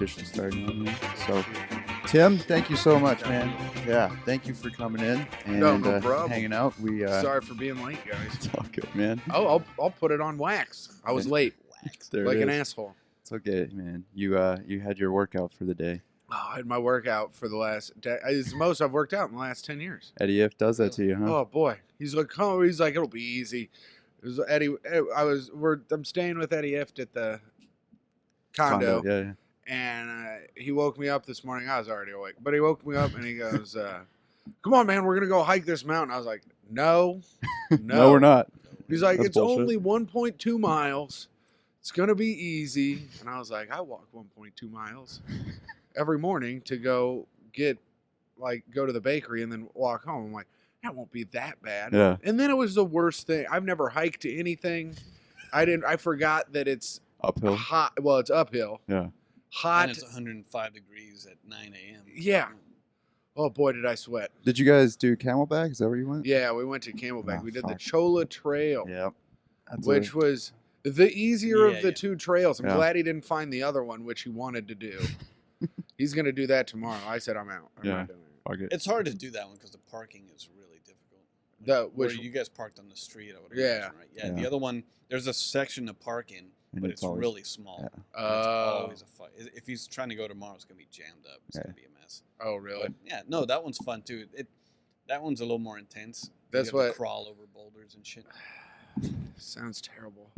officially starting. So, Tim, thank you so much, man. Yeah, thank you for coming in and no problem. Hanging out. Sorry for being late, guys. It's all good, man. Oh, I'll put it on wax. I was late, like an asshole. It's okay, man. You had your workout for the day. Oh, I had my workout for the last day. It's the most I've worked out in the last 10 years. Eddie Ifft does that to you, huh? Oh boy, he's like, it'll be easy. It was Eddie. I'm staying with Eddie Ifft at the condo. Yeah. And he woke me up this morning. I was already awake, but he woke me up and he goes, "Come on, man, we're gonna go hike this mountain." I was like, "No, no, we're not." He's like, That's "It's bullshit. only 1.2 miles. It's gonna be easy." And I was like, "I walk 1.2 miles every morning to go to the bakery and then walk home." I'm like, that won't be that bad. Yeah. And then it was the worst thing. I've never hiked anything. I forgot that it's uphill. hot. Well, it's uphill. Yeah. Hot. And it's 105 degrees at 9 a.m. Yeah. Oh boy, did I sweat. Did you guys do Camelback? Is that where you went? Yeah, we went to Camelback. Oh, we did fuck. the Chola Trail. Yeah. Which was the easier of the Yeah. two trails. I'm Yeah. glad he didn't find the other one, which he wanted to do. He's going to do that tomorrow. I said I'm out. I'm not doing it. Fuck it. It's hard to do that one because the parking is really difficult. Where you guys parked on the street, I would Yeah. imagine, right? Yeah, Yeah. The other one, there's a section to park in, And but it's always- really small. Yeah. And it's always a fight. If he's trying to go tomorrow, it's going to be jammed up. It's Yeah. going to be a mess. Oh, really? But yeah, no, that one's fun too. That one's a little more intense. That's you have to what- crawl over boulders and shit. Sounds terrible.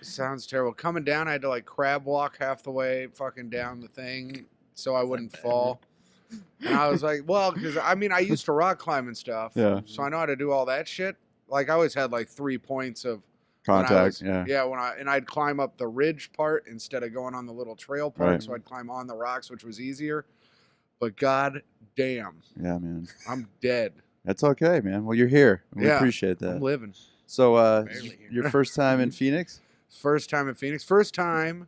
Sounds terrible. Coming down, I had to crab walk half the way fucking down the thing so I wouldn't fall. And I was like, well, because I used to rock climb and stuff. Yeah. So I know how to do all that shit. I always had 3 points of Contact. when I was- Yeah. and I'd climb up the ridge part instead of going on the little trail part. Right. So I'd climb on the rocks, which was easier. But god damn, Yeah, man. I'm dead. That's okay, man. Well, you're here. We Yeah. appreciate that. I'm living. So, Barely here. your first time in Phoenix? First time in Phoenix. First time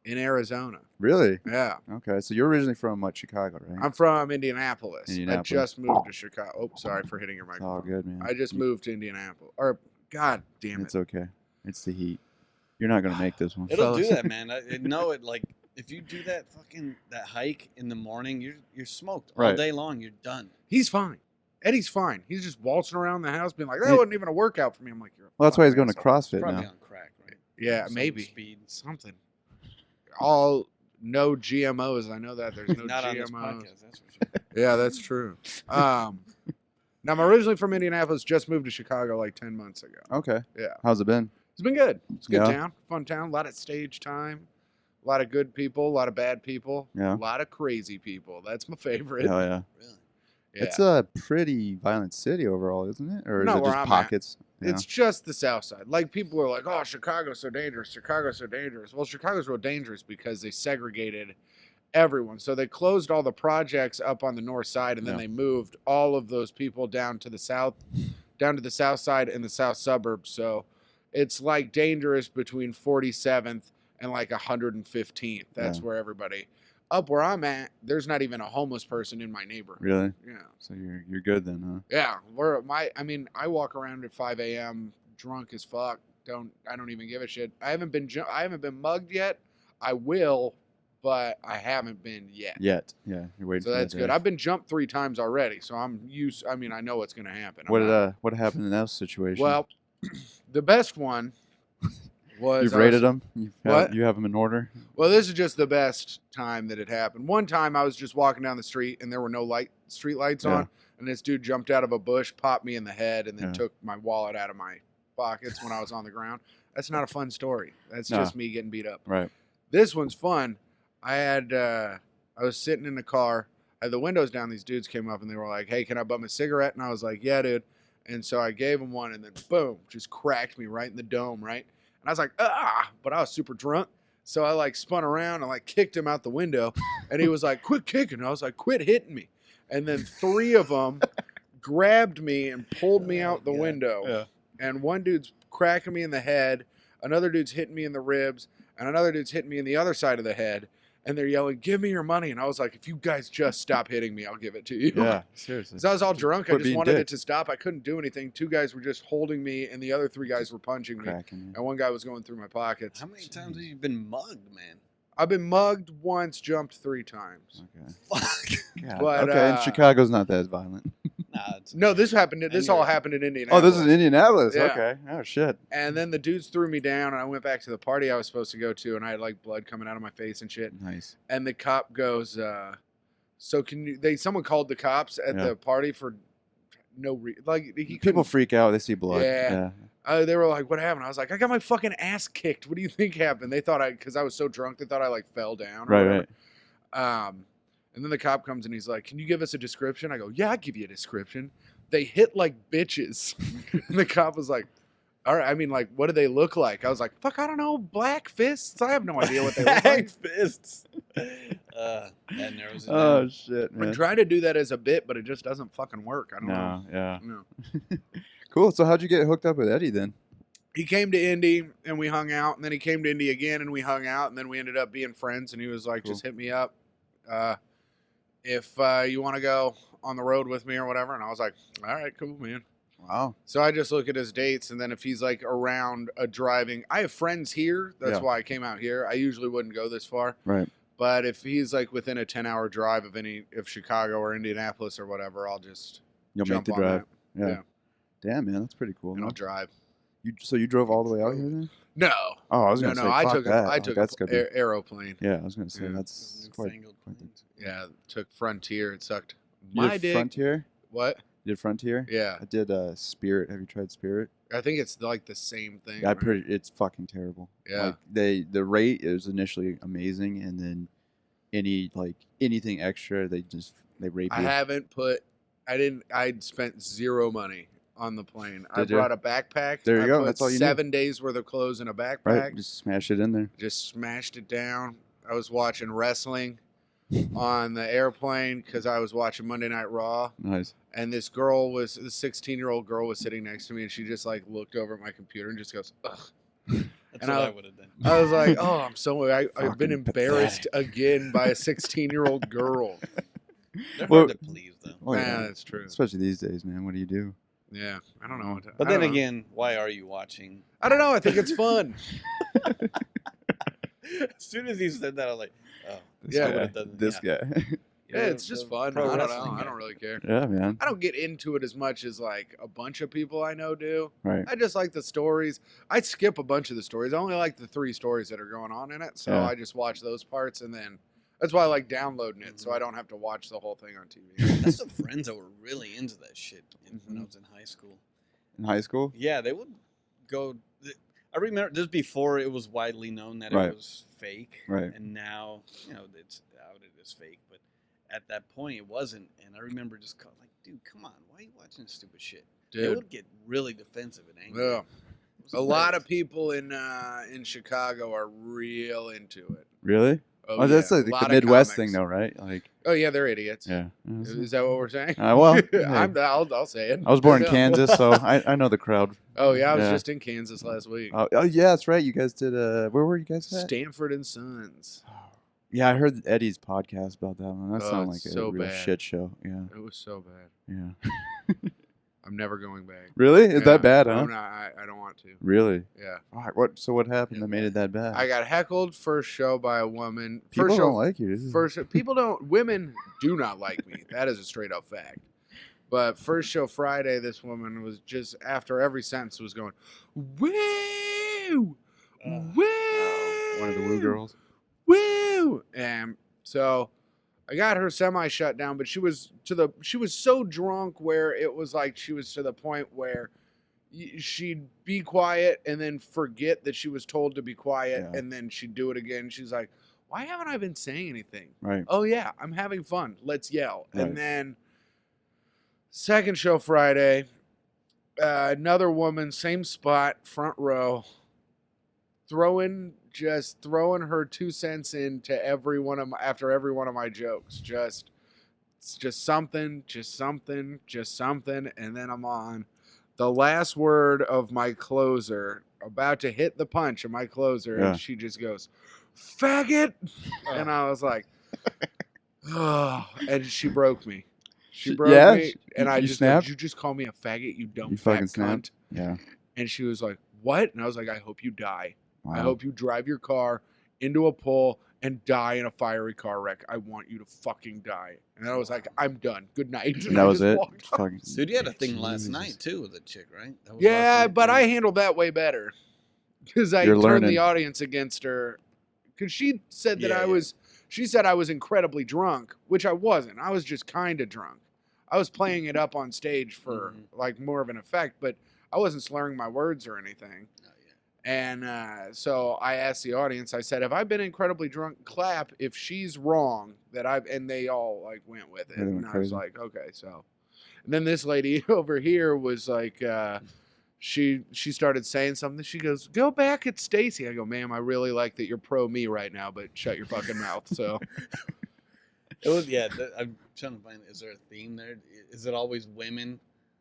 in Arizona. Really? Yeah. Okay. So you're originally from Chicago, right? I'm from Indianapolis. Indianapolis. I just moved to Chicago. Oh, sorry for hitting your It's all microphone. good, man. I just moved to Indianapolis. Or, god damn it. It's okay. It's the heat. You're not gonna make this one. It'll do fellas. that, man. If you do that hike in the morning, you're smoked all Right. day long. You're done. He's fine. Eddie's fine. He's just waltzing around the house being like, that Hey. wasn't even a workout for me. I'm like, you're a Well, that's why he's fucking going to asshole. CrossFit Probably now. on crack, right? Yeah, Some maybe. speed. Something. All no GMOs. I know that there's no Not on this GMOs. podcast, that's for sure. Yeah, that's true. Now I'm originally from Indianapolis. Just moved to Chicago 10 months ago. Okay. Yeah, How's it been? it's been good. It's a good Yeah. town, fun town. A lot of stage time. A lot of good people. A lot of bad people. Yeah. A lot of crazy people. That's my favorite. Oh yeah. Really? Yeah. It's a pretty violent city overall, isn't it? Or is No, it where just I'm at. pockets? Yeah. It's just the South Side. People are like, "Oh, Chicago's so dangerous. Chicago's so dangerous." Well, Chicago's real dangerous because they segregated everyone. So they closed all the projects up on the north side, and then Yeah. they moved all of those people down to the south side and the south suburbs. So it's dangerous between 47th and 115th. That's Yeah. where everybody. Up where I'm at, there's not even a homeless person in my neighborhood. Really? Yeah. So you're good then, huh? Yeah, I walk around at 5 a.m. drunk as fuck. I don't even give a shit. I haven't been mugged yet. I will, but I haven't been yet. Yet. Yeah. You're waiting So for that's that good. day. I've been jumped 3 times already, so I'm used. I know what's going to happen. What happened in that situation? Well, the best one was You've rated them? What? You have them in order? Well, this is just the best time that it happened. One time I was just walking down the street and there were no street lights Yeah. on, and this dude jumped out of a bush, popped me in the head, and then Yeah. took my wallet out of my pockets when I was on the ground. That's not a fun story. That's No. just me getting beat up. Right. This one's fun. I was sitting in the car, I had the windows down. These dudes came up and they were like, "Hey, can I bum a cigarette?" And I was like, "Yeah, dude." And so I gave him one, and then boom, just cracked me right in the dome, right? And I was like, "Ah!" But I was super drunk, so I spun around and kicked him out the window, and he was like, "Quit kicking!" I was like, "Quit hitting me!" And then 3 of them grabbed me and pulled me out the window. Yeah. And one dude's cracking me in the head, another dude's hitting me in the ribs, and another dude's hitting me in the other side of the head. And they're yelling, "Give me your money!" And I was like, "If you guys just stop hitting me, I'll give it to you." Yeah. Seriously. So I was all drunk. I Quit just being wanted it dicks. to stop. I couldn't do anything. 2 guys were just holding me, and the other 3 guys were punching me. Cracking. And one guy was going through my pockets. How many times have you been mugged, man? I've been mugged once, jumped 3 times. Okay. Fuck. God. But, okay, and Chicago's not that violent. Nah, it's No, this happened. This all you're- happened in Oh, Indianapolis. this is Indianapolis. Yeah. Okay. Oh shit. And then the dudes threw me down, and I went back to the party I was supposed to go to, and I had like blood coming out of my face and shit. Nice. And the cop goes, "So can you?" Someone called the cops at Yeah. the party for no reason. Like People couldn't- freak out. They see blood. Yeah. They were like, "What happened?" I was like, "I got my fucking ass kicked. What do you think happened?" They thought because I was so drunk, they thought I like fell down. Or Right. whatever. Right. And then the cop comes and he's like, "Can you give us a description?" I go, "Yeah, I'll give you a description. They hit like bitches." And the cop was like, "All right, I mean, like, what do they look like?" I was like, "Fuck, I don't know. Black fists? I have no idea what they look like." fists. That narrows it Oh down. shit, I'm man. trying to do that as a bit, but it just doesn't fucking work. I don't No. Yeah. know. No. Cool. So how'd you get hooked up with Eddie then? He came to Indy and we hung out, and then he came to Indy again and we hung out, and then we ended up being friends. And he was like, Cool. "Just hit me up if you want to go on the road with me or whatever." And I was like, "All right, cool, man." Wow. So I just look at his dates, and then if he's like around a driving, I have friends here. That's Yeah. why I came out here. I usually wouldn't go this far, Right. but if he's like within a 10-hour drive of Chicago or Indianapolis or whatever, I'll just You'll jump make the on drive. that, Yeah. Damn, man, that's pretty cool. and Man. I'll drive. So you drove all the way out here then? No, Oh, I was no, gonna no. say, I fuck took that. I Like, took that's gonna be. an aeroplane. Yeah, I was gonna say Yeah. that's quite. Newfangled planes. Yeah, took Frontier. It sucked. You My did dick. Frontier? What? You did Frontier? Yeah, I did Spirit. Have you tried Spirit? I think it's like the same thing. I right? it's fucking terrible. Yeah. Like the rate is initially amazing, and then anything extra they rape I you. haven't put. I'd spent zero money on the plane. I Did you? brought a backpack. There you I go, Put that's all you need. 7 days worth of clothes in a backpack. Right, just smash it in there. Just smashed it down. I was watching wrestling on the airplane because I was watching Monday Night Raw, Nice. and this 16-year-old girl was sitting next to me, and she just like looked over at my computer and just goes, "Ugh." That's And what I- I would have done. I was like, "Oh, I'm so I've been Fucking embarrassed again by a 16-year-old girl." They're Well- hard to please, though. Oh, Nah, yeah. that's true. Especially these days, man. What do you do? Yeah, I don't know. But I then don't know. again, why are you watching? I don't know. I think it's fun. As soon as he said that, I was like, oh, Yeah, I guy, would've done- this guy. Yeah, it's just fun. I don't know. I don't really care. Yeah, man. I don't get into it as much as like a bunch of people I know do. Right. I just like the stories. I skip a bunch of the stories. I only like the 3 stories that are going on in it. So Yeah. I just watch those parts, and then that's why I like downloading it, so I don't have to watch the whole thing on TV. That's some friends that were really into that shit when I was in high school. In high school? Yeah, they would go. I remember this before it was widely known that Right. it was fake, Right. and now it's outed as fake. But at that point, it wasn't. And I remember just like, dude, come on, why are you watching this stupid shit? They Dude, would get really defensive and angry. yeah. It was A lot hilarious. of people in Chicago are real into it. Really? Oh, Oh, that's yeah. like A lot the of Midwest comics. thing, though, right? Like, Oh yeah, they're idiots. yeah. Is that what we're saying? Well, hey. I'll say it. I was born in Yeah. Kansas, so I know the crowd. Oh yeah, I was Yeah. just in Kansas last week. Oh, yeah, that's right. You guys did. Where were you guys at? Stanford and Sons. Yeah, I heard Eddie's podcast about that one. That Oh, sounded like it's a so real bad. shit show. Yeah, It was so bad. yeah. I'm never going back. Really? Is Yeah. that bad, Oh, huh? no, I don't want to. Really? Yeah. All right, what happened that made it that bad? I got heckled first show by a woman. People First don't show, like you. people don't. Women do not like me. That is a straight up fact. But first show Friday, this woman was just after every sentence was going, "Woo, woo, One of the woo girls. woo," and so I got her semi shut down. But she was so drunk where it was like she was to the point where she'd be quiet and then forget that she was told to be quiet, Yeah. and then she'd do it again. She's like, "Why haven't I been saying anything?" Right. "Oh yeah, I'm having fun. Let's yell." Right. And then second show Friday, another woman, same spot, front row, throwing her 2 cents into after every one of my jokes. Just something, and then I'm on the last word of my closer, about to hit the punch of my closer, Yeah. and she just goes, "Faggot," and I was like, "Oh," and she broke me. She broke Yeah? me, and I You just snapped? "Did you just call me a faggot, you dumb You fat fucking cunt?" snapped? Yeah. And she was like, "What?" And I was like, "I hope you die. Wow. I hope you drive your car into a pole and die in a fiery car wreck. I want you to fucking die. And I was like, I'm done. Good night. And that I was just it. walked off. Fucking, Dude, you had a thing last Jesus. night too with a chick, right? That was Yeah, last night, but yeah. I handled that way better because I You're turned learning. the audience against her. Because she said that Yeah, I was. She said I was incredibly drunk, which I wasn't. I was just kind of drunk. I was playing it up on stage for like more of an effect, but I wasn't slurring my words or anything. Oh, yeah. And so I asked the audience, I said, have I been incredibly drunk? Clap if she's wrong that I've, and they all like went with it. They went And I was crazy. like, okay, so. And then this lady over here was like, she started saying something. She goes, go back at Stacy. I go, ma'am, I really like that you're pro me right now, but shut your fucking mouth. So. It was, yeah. I'm trying to find. Is there a theme there? Is it always women?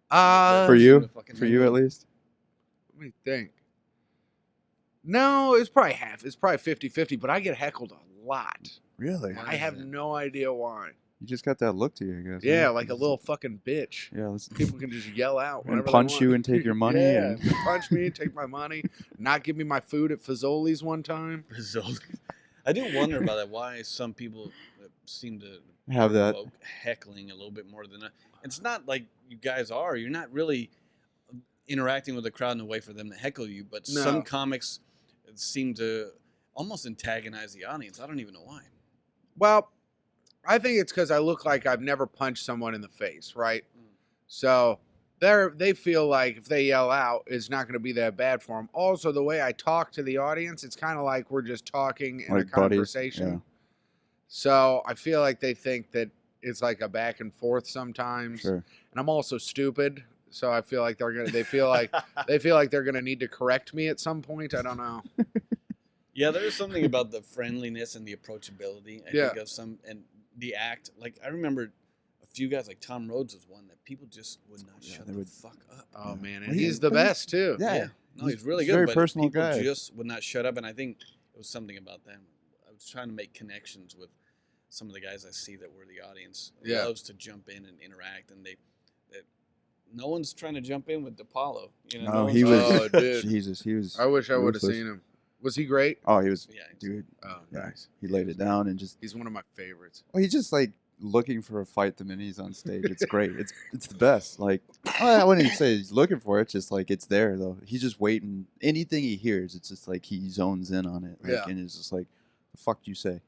For you? For you at least? Let me think. No, it's probably half. It's probably 50-50, but I get heckled a lot. Really? Why I is have that? no idea why. You just got that look to you, I guess. Yeah, huh? like a little fucking bitch. Yeah, let's People can just yell out and whatever they punch want. you and take your money. Yeah, And punch me, take my money, not give me my food at Fazoli's one time. I do wonder about that. Why some people seem to have that. provoke heckling a little bit more than it's not like you guys are. You're not really interacting with the crowd in a way for them to heckle you. But No. some comics seem to almost antagonize the audience. I don't even know why. Well, I think it's because I look like I've never punched someone in the face, right? So they feel like if they yell out, it's not going to be that bad for them. Also, the way I talk to the audience, it's kind of like we're just talking in Like a buddies, conversation. yeah. So I feel like they think that it's like a back and forth sometimes. Sure. And I'm also stupid, so I feel like they feel like they're gonna need to correct me at some point. I don't know. Yeah, there is something about the friendliness and the approachability. I think of some and the act. Like I remember a few guys, like Tom Rhodes was one that people just would not shut the fuck up. Oh man, and Well, he's the best too. Yeah. No, he's really He's a good. very but personal people guy. just would not shut up, and I think it was something about them. I was trying to make connections with some of the guys I see that were the audience. Yeah. Loves to jump in and interact, and no one's trying to jump in with DePaulo. You know, No, one's he was. Oh, dude. Jesus, he was. I wish I would have ruthless. seen him. Was he great? Oh, he was. Yeah, Dude. Oh, Yeah, nice. he laid it down and just. He's one of my favorites. Well, he's just like looking for a fight the minute he's on stage. It's great. It's the best. Like I wouldn't even say he's looking for it. It's just like it's there though. He's just waiting. Anything he hears, it's just like he zones in on it. Like, Yeah. And it's just like, the fuck you say?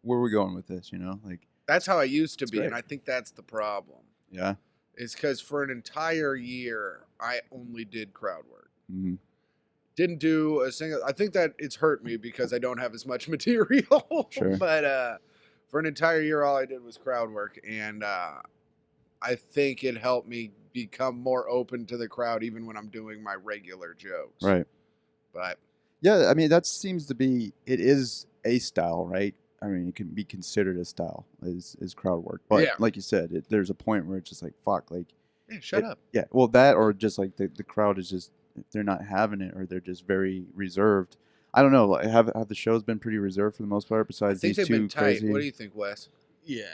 Where are we going with this? You know, like That's how I used to It's be, and great. I think that's the problem. yeah. Is because for an entire year, I only did crowd work. Mm-hmm. Didn't do a single. I think that it's hurt me because I don't have as much material. Sure. But for an entire year, all I did was crowd work, and I think it helped me become more open to the crowd, even when I'm doing my regular jokes. Right. But Yeah, I mean that seems to be. It is a style, right? I mean, it can be considered a style is crowd work, but Yeah. like you said, there's a point where it's just like fuck, like yeah, shut up. yeah, well that or just like the crowd is just they're not having it or they're just very reserved. I don't know. Like, have the shows been pretty reserved for the most part I besides think these they've two been tight. crazy? What do you think, Wes? yeah.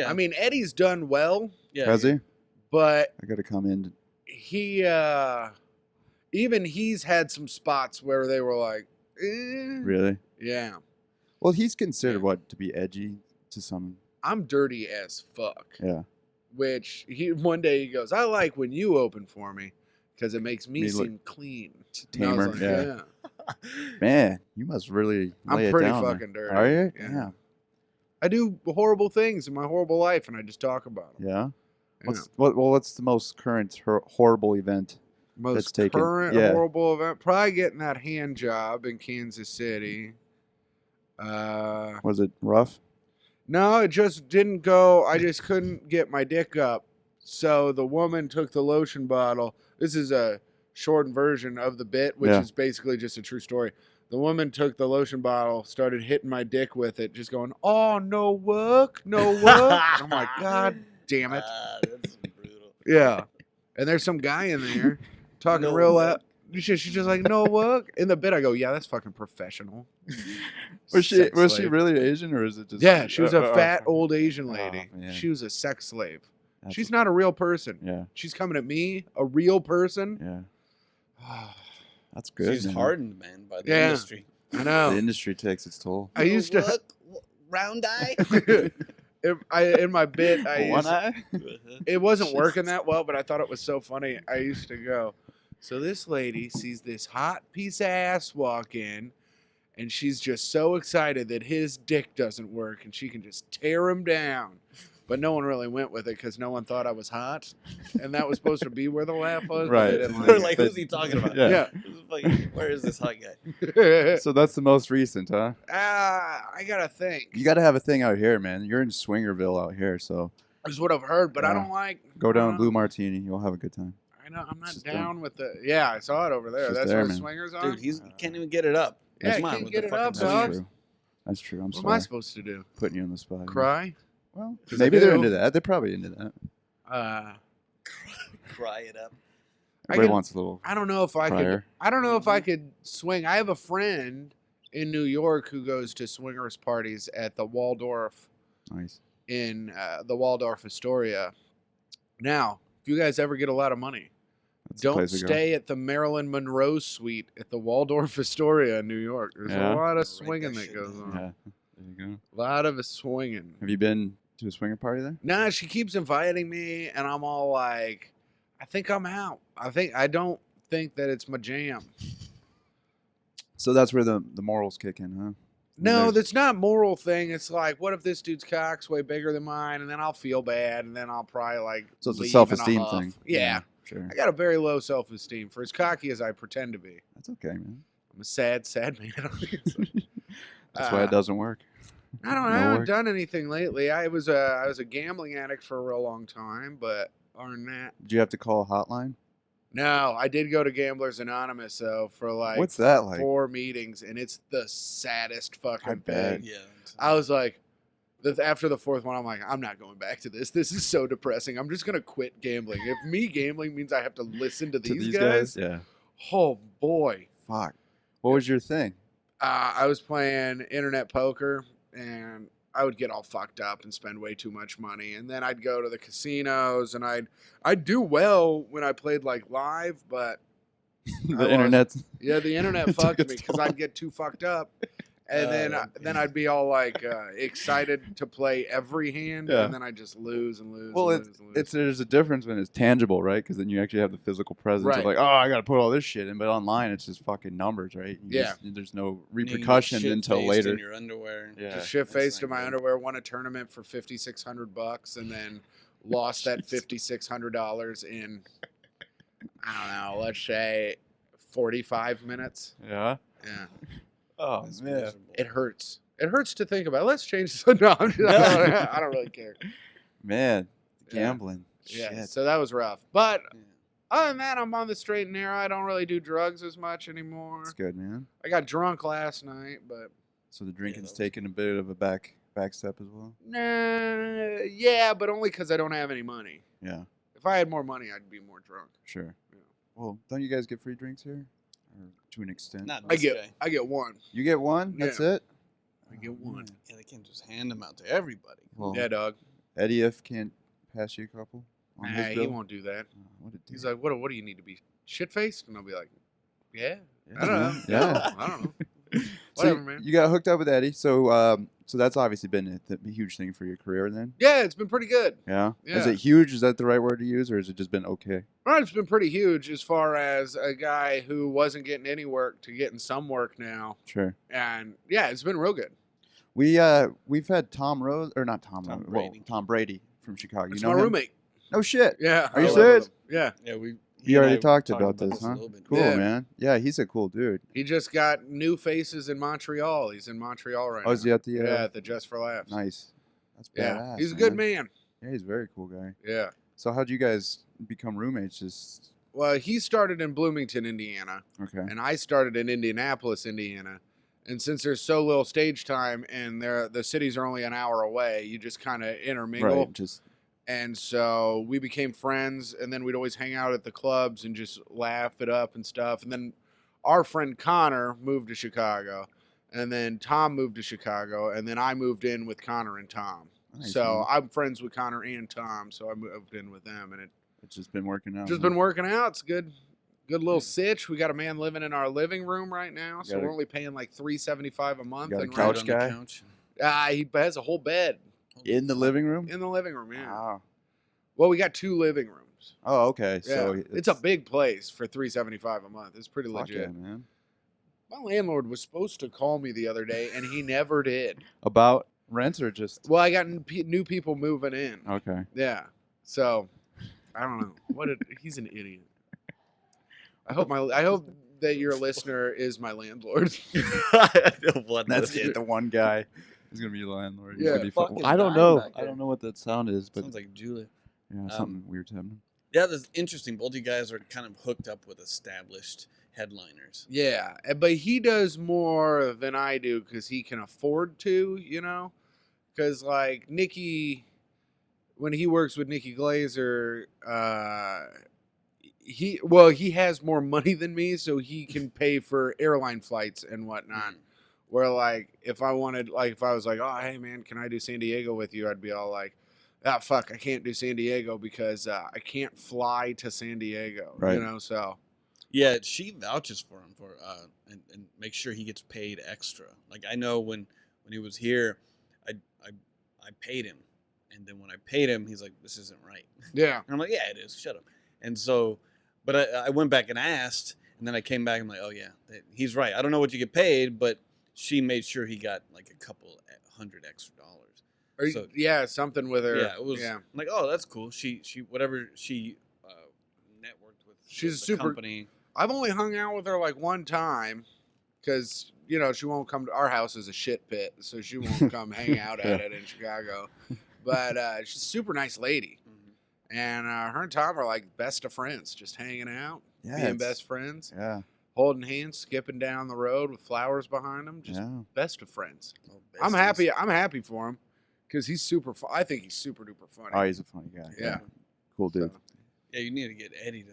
I mean, Eddie's done well, Yeah, Has he? but I got to come in. he even he's had some spots where they were like, Really? yeah, Well, he's considered Yeah. what to be edgy to some. I'm dirty as fuck. Yeah. Which one day he goes, I like when you open for me because it makes me Me look seem clean. And I was tamer. like, Yeah. Man, you must really. I'm lay it pretty down there. fucking dirty. Are you? Yeah. I do horrible things in my horrible life, and I just talk about them. Yeah. What's the most current horrible event? Most that's taken- current yeah. horrible event? Probably getting that hand job in Kansas City. Was it rough? No, it just didn't go. I just couldn't get my dick up. So the woman took the lotion bottle. This is a shortened version of the bit, which Yeah. is basically just a true story. The woman took the lotion bottle, started hitting my dick with it, just going, "Oh, no work, no work." I'm like, God damn it. That's brutal. Yeah. And there's some guy in there talking No real work. loud. She's just like, "No work." In the bit, I go, "Yeah, that's fucking professional." Was she Sex was she slave. really Asian or is it just? Yeah, she was a fat oh, old Asian lady. man. She was a sex slave. that's- She's not a real person. Yeah, She's coming at me, a real person. yeah. That's good. She's man. hardened, man, by the Yeah. industry. I know. The industry takes its toll. I used to Look, round eye. in my bit. One eye. It wasn't working that well, but I thought it was so funny. I used to go. So this lady sees this hot piece of ass walk in, and she's just so excited that his dick doesn't work, and she can just tear him down. But no one really went with it because no one thought I was hot, and that was supposed to be where the laugh was. Right. But they didn't We're like like, who's he talking about? Yeah. Where is this hot guy? it. So that's the most recent, huh? I gotta think. You got to have a thing out here, man. You're in Swingerville out here, so Is what I've heard, but I Yeah. don't like. go down I Blue Martini. You'll have a good time. I know I'm not Just down with the. Yeah, I saw it over there. Just That's there, where the man. swingers are. Dude, he can't even get it up. Yeah, Come he on, can't with get the it fucking up, That's dog. true. That's true. I'm What am I sorry. supposed to do? Putting you on the spot. Cry? Well, 'Cause I maybe they're do. into that. They're probably into that. Cry it up. Everybody could- wants a little I don't know if I could. prior. I don't know if I could swing. I have a friend in New York who goes to swingers parties at the Waldorf Nice. in the Waldorf Astoria. Now, if you guys ever get a lot of money, That's the don't place to go. stay at the Marilyn Monroe suite at the Waldorf Astoria in New York. There's Yeah. a lot of Write swinging that that shit goes down. on. Yeah. There you go. A lot of swinging. Have you been to a swinger party there? Nah, she keeps inviting me, and I'm all like, I think I'm out. I don't think that it's my jam. So that's where the morals kick in, huh? No, There's- that's not a moral thing. It's like, what if this dude's cock's way bigger than mine, and then I'll feel bad, and then I'll probably like. So it's a leave in self-esteem huff. thing. Yeah. Sure. I got a very low self-esteem for as cocky as I pretend to be. That's okay, man. I'm a sad man. That's why it doesn't work. I don't know. No I haven't work. done anything lately. I was a gambling addict for a real long time, but other than that, Did you have to call a hotline? no. I did go to Gamblers Anonymous though for like What's that like? 4 meetings, and it's the saddest fucking I bet. thing. Yeah. I was like, after the 4th one, I'm like, I'm not going back to this. This is so depressing. I'm just gonna quit gambling. If me gambling means I have to listen to To these guys, Yeah. oh boy. Fuck. What was your thing? I was playing internet poker, and I would get all fucked up and spend way too much money. And then I'd go to the casinos, and I'd do well when I played like live, but The internet's. yeah, the internet Took fucked me its because toll. I'd get too fucked up. And Oh, then I'd be all like excited to play every hand, Yeah. and then I just lose and lose. Well, and lose and lose. there's a difference when it's tangible, right? Because then you actually have the physical presence Right. of like, oh, I got to put all this shit in. But online, it's just fucking numbers, right? Yeah. There's no And you get repercussions until shit-faced later. In your underwear. Yeah. Just shit faced That's in not my good. underwear. Won a tournament for $5,600, and then lost that $5,600 in I don't know. Let's say 45 minutes. Yeah. Yeah, Oh That's man. miserable. it hurts. It hurts to think about. Let's change this. No, I don't really care. Man, Yeah. gambling. Yeah, Shit. so that was rough. But Yeah. other than that, I'm on the straight and narrow. I don't really do drugs as much anymore. That's good, man. I got drunk last night, but So the drinking's that was- taking a bit of a back step as well. nah, yeah, but only because I don't have any money. Yeah, If I had more money, I'd be more drunk. sure. Yeah. Well, don't you guys get free drinks here, or to an extent? Not I this get guy. I get one. You get one. That's it. I get one. Yeah, they can't just hand them out to everybody. Well, Yeah, dog. Eddie Ifft can't pass you a couple. On Nah, his he bill? won't do that. Oh, what a He's dick. like, what do you need to be shit faced? And I'll be like, yeah. Yeah, I don't know. man. Yeah. I don't know. So Whatever, man. You got hooked up with Eddie, so that's obviously been a huge thing for your career, then. Yeah, it's been pretty good. Yeah. Is Yeah. it huge? Is that the right word to use, or has it just been okay? Well, it's been pretty huge as far as a guy who wasn't getting any work to getting some work now. Sure. And yeah, it's been real good. We've had Tom Rose or not Tom, Tom Rose, well, Brady. Tom Brady from Chicago. It's you know my him? roommate. No shit. Yeah. Are you I work with serious? him. Yeah. Yeah, we. You he and already I talked talked about this, a huh? little bit. Cool, Yeah. man. Yeah, he's a cool dude. He just got new faces in Montreal. He's in Montreal right now. Oh, is he at the? Yeah, at the Just for Laughs. Nice. That's Yeah. badass. He's a good man. Yeah, he's a very cool guy. Yeah. So how'd you guys become roommates? Just Well, he started in Bloomington, Indiana, okay. and I started in Indianapolis, Indiana. And since there's so little stage time and the cities are only an hour away, you just kind of intermingle. Right. Just And so we became friends, and then we'd always hang out at the clubs and just laugh it up and stuff. And then our friend Connor moved to Chicago, and then Tom moved to Chicago, and then I moved in with Connor and Tom. nice, So man. I'm friends with Connor and Tom, so I moved in with them, and It's just been working out. just huh? been working out. It's good Good little sitch. We got a man living in our living room right now, so got we're only paying like $375 a month. got a and couch rent. guy? Couch. He has a whole bed In the living room? in the living room. Yeah. Wow. Well, we got 2 living rooms. Oh, okay. Yeah. So It's a big place for $375 a month. It's pretty fuck legit. yeah, man. My landlord was supposed to call me the other day, and he never did. About rent or just? Well, I got new people moving in. Okay. Yeah. So, I don't know. He's an idiot. I hope that your listener is my landlord. That's it. The one guy is gonna be your landlord. He's Yeah. gonna be Fucking I don't dying know. back I there. don't know what that sound is, but Sounds like Julia. yeah, something weird's happening. Yeah, that's interesting. Both you guys are kind of hooked up with established headliners. Yeah, but he does more than I do because he can afford to, Because, like, Nikki, when he works with Nikki Glazer, he has more money than me, so he can pay for airline flights and whatnot. Where, like, if I was like, oh, hey, man, can I do San Diego with you? I'd be all like, fuck, I can't do San Diego because I can't fly to San Diego, Right. so. Yeah, she vouches for him and make sure he gets paid extra. Like I know when he was here, I paid him, and then when I paid him, he's like, "This isn't right." Yeah. And I'm like, "Yeah, it is. Shut up." And so, but I went back and asked, and then I came back and I'm like, "Oh yeah, he's right. I don't know what you get paid, but she made sure he got like a couple $100 extra." So, yeah, something with her. Yeah, it was. Yeah. I'm like, oh, that's cool. She whatever she networked with. She's the super. company. I've only hung out with her like one time, because she won't come to our house. Is a shit pit, so she won't come hang out at it in Chicago. But she's a super nice lady, and her and Tom are like best of friends, just hanging out, being best friends, holding hands, skipping down the road with flowers behind them, just best of friends. Oh, I'm happy. I'm happy for him because he's super. I think he's super duper funny. Oh, he's a funny guy. Yeah. Cool dude. So, Yeah, you need to get Eddie to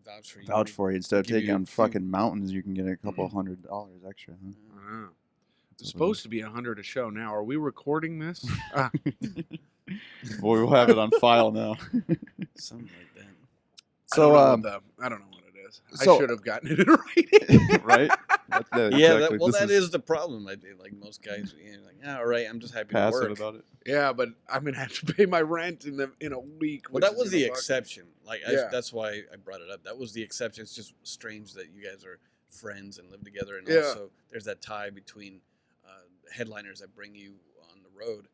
vouch for you. Vouch for you. Instead of Give taking you on a few- fucking mountains, you can get a couple $100 extra. Huh? I don't know. It's That's supposed to be 100 a show now. Are we recording this? Well, we'll have it on file now. Something like that. So, I don't know what it is. so- I should have gotten it in writing. right? Yeah, exactly. that is the problem. I think like most guys, like, all right, I'm just happy to passive work. about it. Yeah, but I'm gonna have to pay my rent in a week. Well, which that is was the gonna fuck- exception. Like, Yeah. that's why I brought it up. That was the exception. It's just strange that you guys are friends and live together, and Yeah. also there's that tie between headliners that bring you on the road.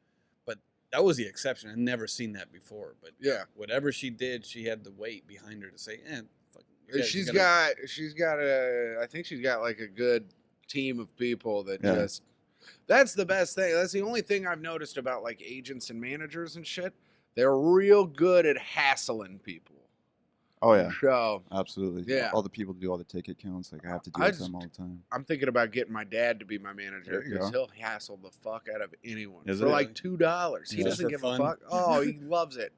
But that was the exception. I'd never seen that before. But Yeah, whatever she did, she had the weight behind her to say, fuck, you guys she's are gonna-" got I think she's got like a good team of people that Yeah. just. That's the best thing. That's the only thing I've noticed about like agents and managers and shit. They're real good at hassling people. Oh, yeah. So Absolutely. Yeah. All the people do all the ticket counts. Like, I have to do I it to just- them all the time. I'm thinking about getting my dad to be my manager There you because go. he'll hassle the fuck out of anyone Is for it? like $2. He Yeah. doesn't For give fun? a fuck. Oh, he loves it.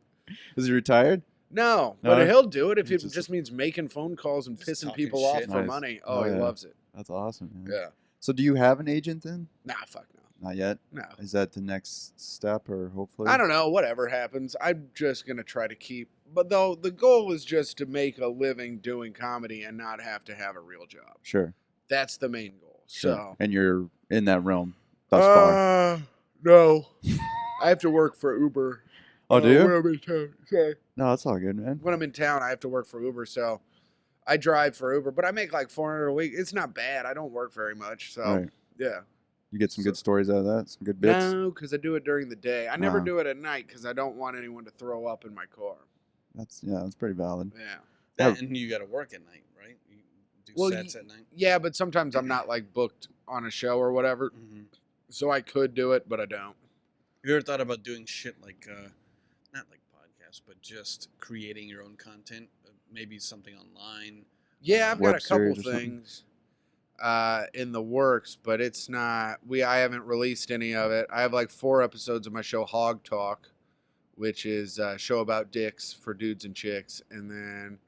Is he retired? No, No? but he'll do it if It's it just- just means making phone calls and Just pissing talking people off shit. for Nice. money. Oh, Oh, he yeah. loves it. That's awesome, man. Yeah. So, do you have an agent then? Nah, fuck no. Not yet. No. Is that the next step, or hopefully? I don't know. Whatever happens, I'm just gonna try to keep. But though the goal is just to make a living doing comedy and not have to have a real job. Sure. That's the main goal. Sure. So. And you're in that realm thus far. No. I have to work for Uber. Oh, do When you? I'm in town. Sorry. No, that's all good, man. When I'm in town, I have to work for Uber, so I drive for Uber. But I make like $400 a week. It's not bad. I don't work very much, so Right. yeah. You get some good stories out of that. Some good bits. No, because I do it during the day. I never Ah. do it at night because I don't want anyone to throw up in my car. That's pretty valid. Yeah. That, and you got to work at night, right? You do Well, sets at night. Yeah, but sometimes I'm not like booked on a show or whatever, so I could do it, but I don't. Have you ever thought about doing shit like, not like podcasts, but just creating your own content? Maybe something online. Yeah, I've got Web a couple series or something? things in the works, but it's not. I haven't released any of it. I have like 4 episodes of my show Hog Talk, which is a show about dicks for dudes and chicks, and then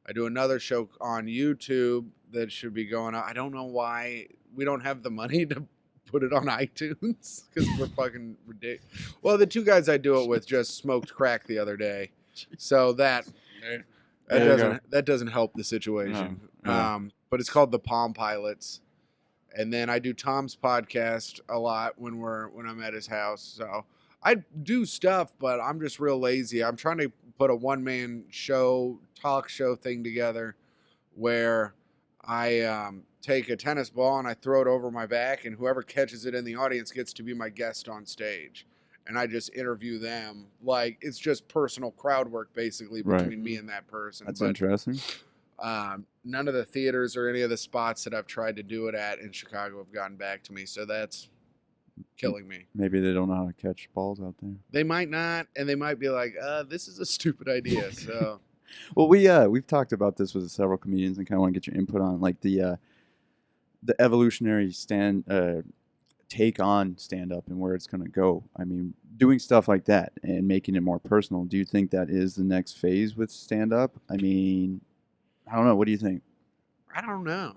I do another show on YouTube that should be going on. I don't know why we don't have the money to put it on iTunes because we're fucking ridiculous. Well, the 2 guys I do it with just smoked crack the other day, so that. That doesn't help the situation. No. But it's called the Palm Pilots. And then I do Tom's podcast a lot when I'm at his house. So I do stuff, but I'm just real lazy. I'm trying to put a one-man talk show thing together where I take a tennis ball and I throw it over my back, and whoever catches it in the audience gets to be my guest on stage. And I just interview them. Like, it's just personal crowd work, basically, between me and that person. That's interesting. None of the theaters or any of the spots that I've tried to do it at in Chicago have gotten back to me, so that's killing me. Maybe they don't know how to catch balls out there. They might not, and they might be like, this is a stupid idea. So, well, we've talked about this with several comedians and kind of want to get your input on like the evolutionary take on stand-up and where it's going to go. I mean, doing stuff like that and making it more personal, do you think that is the next phase with stand-up? I mean, I don't know. What do you think? I don't know.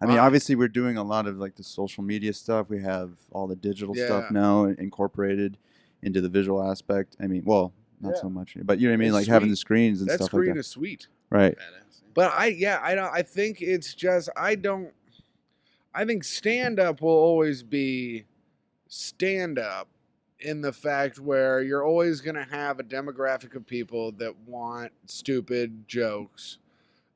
I mean, obviously, we're doing a lot of like the social media stuff. We have all the digital stuff now incorporated into the visual aspect. I mean, well, not so much, but you know what I mean? It's Like sweet. having the screens and that stuff screen like that. is sweet. Right. But I think it's just, I think stand-up will always be stand-up in the fact where you're always going to have a demographic of people that want stupid jokes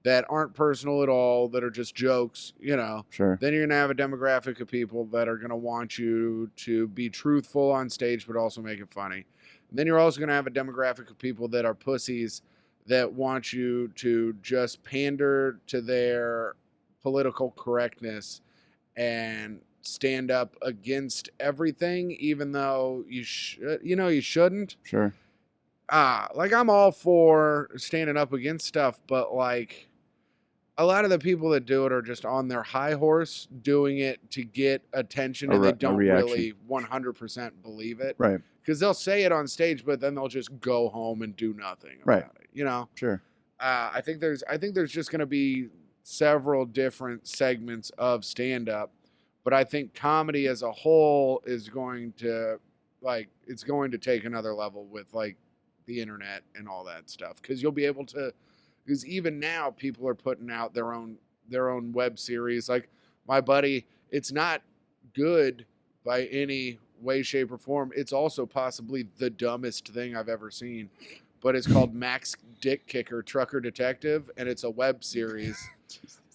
that aren't personal at all, that are just jokes, you know. Sure. Then you're going to have a demographic of people that are going to want you to be truthful on stage but also make it funny. And then you're also going to have a demographic of people that are pussies that want you to just pander to their political correctness and stand up against everything, even though you shouldn't. Sure. Like, I'm all for standing up against stuff, but like a lot of the people that do it are just on their high horse doing it to get attention, and they don't really 100% believe it. Right. Because they'll say it on stage, but then they'll just go home and do nothing about it. You know? Sure. I think there's just going to be several different segments of stand-up, but I think comedy as a whole is going to take another level with like the internet and all that stuff, because you'll be able to. Because even now, people are putting out their own web series. Like my buddy, it's not good by any way, shape, or form. It's also possibly the dumbest thing I've ever seen. But it's called Max Dick Kicker Trucker Detective, and it's a web series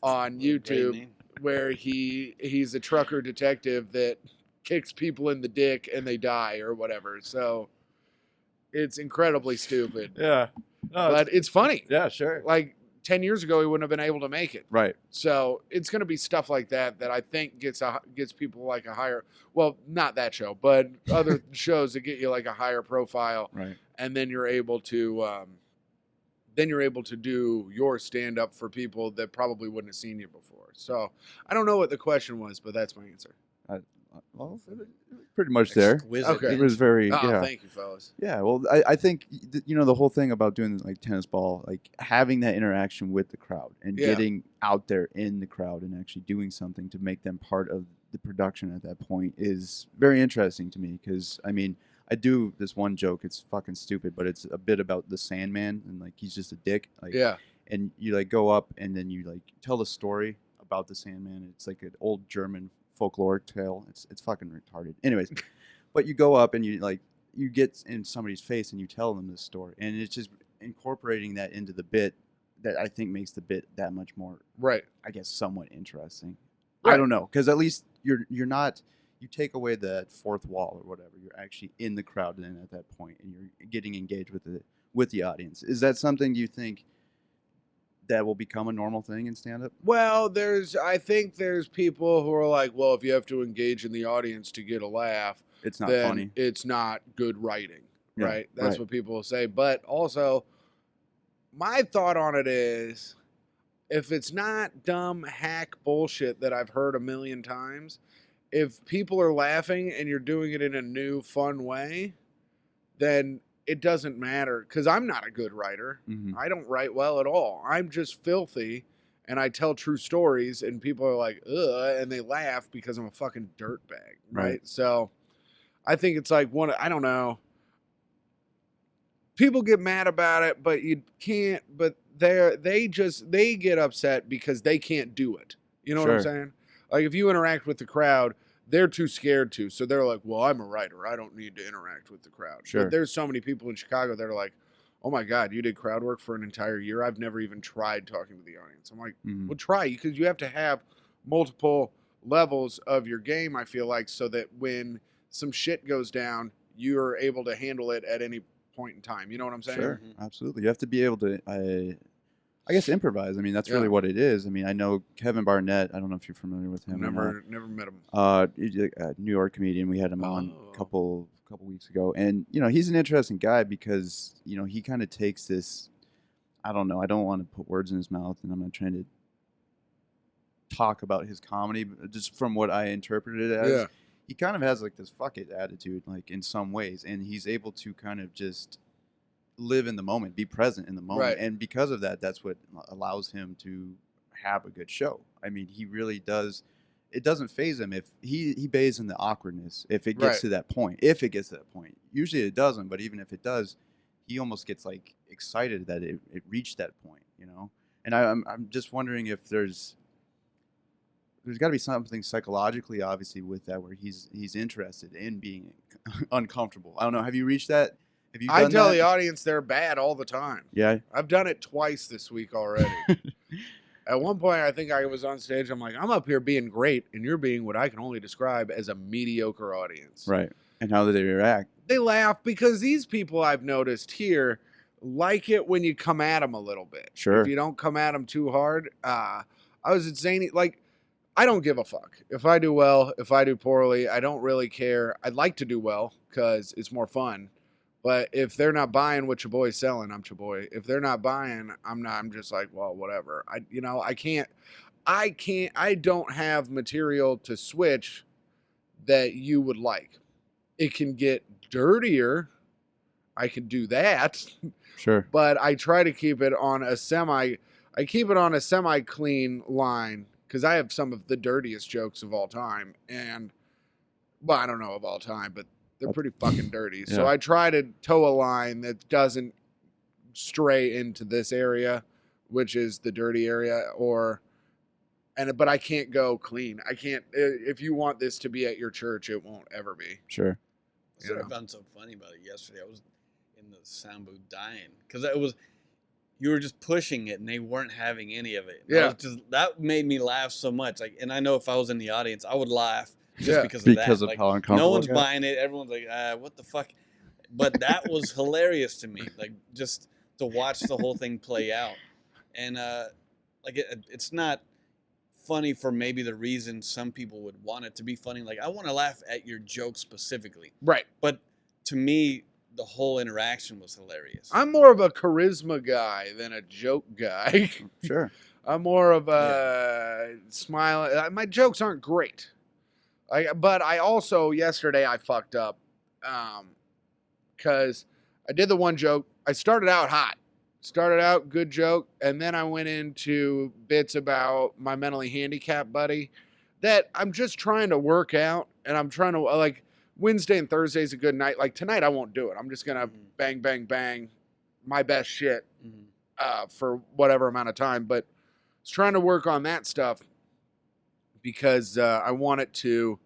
on YouTube where he's a trucker detective that kicks people in the dick and they die or whatever. So it's incredibly stupid. Yeah. No, but it's funny. Yeah, sure. Like 10 years ago, he wouldn't have been able to make it. Right. So it's going to be stuff like that I think gets people like a higher, well, not that show, but other shows that get you like a higher profile. Right. And then you're able to do your stand up for people that probably wouldn't have seen you before. So I don't know what the question was, but that's my answer. Well, pretty much there. Okay. It was very. Thank you, fellas. Yeah, well, I think the whole thing about doing like tennis ball, like having that interaction with the crowd and getting out there in the crowd and actually doing something to make them part of the production at that point is very interesting to me. Because I mean, I do this one joke. It's fucking stupid, but it's a bit about the Sandman and like he's just a dick. Like, and you like go up and then you like tell the story about the Sandman. It's like an old German folklore tale. It's fucking retarded. Anyways, but you go up and you get in somebody's face and you tell them this story, and it's just incorporating that into the bit that I think makes the bit that much more, right, I guess, somewhat interesting. Right. I don't know, because at least you're not, you take away that fourth wall or whatever, you're actually in the crowd then at that point and you're getting engaged with the audience. Is that something you think that will become a normal thing in stand-up? Well, I think there's people who are like, well, if you have to engage in the audience to get a laugh, it's not then funny. It's not good writing, right? Yeah, That's what people will say. But also, my thought on it is, if it's not dumb hack bullshit that I've heard a million times, if people are laughing and you're doing it in a new, fun way, then it doesn't matter, because I'm not a good writer. Mm-hmm. I don't write well at all. I'm just filthy, and I tell true stories, and people are like, ugh, and they laugh because I'm a fucking dirtbag, right? So I think it's like I don't know. People get mad about it, but you can't, but they get upset because they can't do it. You know what I'm Sure. saying? Like if you interact with the crowd, they're too scared to. So they're like, well, I'm a writer. I don't need to interact with the crowd. Sure. But there's so many people in Chicago that are like, oh my God, you did crowd work for an entire year. I've never even tried talking to the audience. I'm like, well, try, because you have to have multiple levels of your game, I feel like, so that when some shit goes down, you're able to handle it at any point in time. You know what I'm saying? Sure, absolutely. You have to be able to, I guess, improvise. I mean, that's really what it is. I mean, I know Kevin Barnett. I don't know if you're familiar with him. Never met him. He's a New York comedian. We had him on a couple weeks ago, and he's an interesting guy because he kind of takes this. I don't know. I don't want to put words in his mouth, and I'm not trying to talk about his comedy, but just from what I interpreted it as, he kind of has like this fuck it attitude, like in some ways, and he's able to kind of just live in the moment, be present in the moment, and because of that, that's what allows him to have a good show. I mean, he really does. It doesn't faze him if he bathes in the awkwardness if it gets to that point. If it gets to that point, usually it doesn't, but even if it does, he almost gets like excited that it reached that point, And I'm just wondering if there's got to be something psychologically, obviously, with that where he's interested in being uncomfortable. I don't know. Have you reached that? Have you done I tell that? the audience they're bad all the time. Yeah. I've done it twice this week already. At one point, I think I was on stage. I'm like, I'm up here being great, and you're being what I can only describe as a mediocre audience. Right. And how did they react? They laugh because these people I've noticed here like it when you come at them a little bit. Sure. If you don't come at them too hard. I was at Zany, like, I don't give a fuck. If I do well, if I do poorly, I don't really care. I'd like to do well because it's more fun. But if they're not buying what your boy's selling, I'm your boy. If they're not buying, I'm not. I'm just like, well, whatever. I don't have material to switch that you would like. It can get dirtier. I can do that. Sure. But I try to keep it on a semi clean line because I have some of the dirtiest jokes of all time. And, well, I don't know of all time, but they're pretty fucking dirty. So I try to toe a line that doesn't stray into this area, which is the dirty area, but I can't go clean. I can't. If you want this to be at your church, it won't ever be. Sure. That's what I found so funny about it yesterday. I was in the sound booth dying because you were just pushing it and they weren't having any of it. That made me laugh so much. Like, and I know if I was in the audience, I would laugh. Just because of that. Because of like, how uncomfortable. No one's buying it. Everyone's like, what the fuck? But that was hilarious to me. Like, just to watch the whole thing play out. And, it's not funny for maybe the reason some people would want it to be funny. Like, I want to laugh at your joke specifically. Right. But to me, the whole interaction was hilarious. I'm more of a charisma guy than a joke guy. Sure. I'm more of a smile. My jokes aren't great. But I also, yesterday, I fucked up because I did the one joke. I started out hot. Started out good joke, and then I went into bits about my mentally handicapped buddy that I'm just trying to work out, and I'm trying to, like, Wednesday and Thursday is a good night. Like, tonight I won't do it. I'm just going to bang, bang, bang my best shit for whatever amount of time. But I was trying to work on that stuff. Because I want it to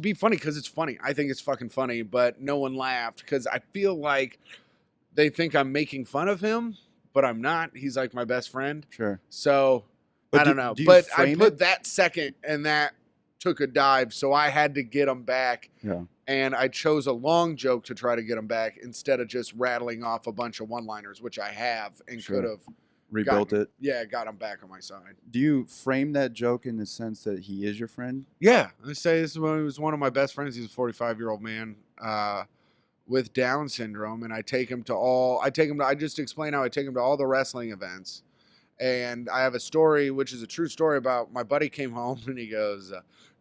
be funny because it's funny. I think it's fucking funny, but no one laughed because I feel like they think I'm making fun of him, but I'm not. He's like my best friend. Sure. So I don't know. But I put that second and that took a dive, so I had to get them back. Yeah. And I chose a long joke to try to get them back instead of just rattling off a bunch of one-liners, which I have and could have. Rebuilt it. Yeah, got him back on my side. Do you frame that joke in the sense that he is your friend? Yeah. I say this was one of my best friends. He's a 45-year-old man with Down syndrome. And I just explain how I take him to all the wrestling events. And I have a story, which is a true story about my buddy came home and he goes,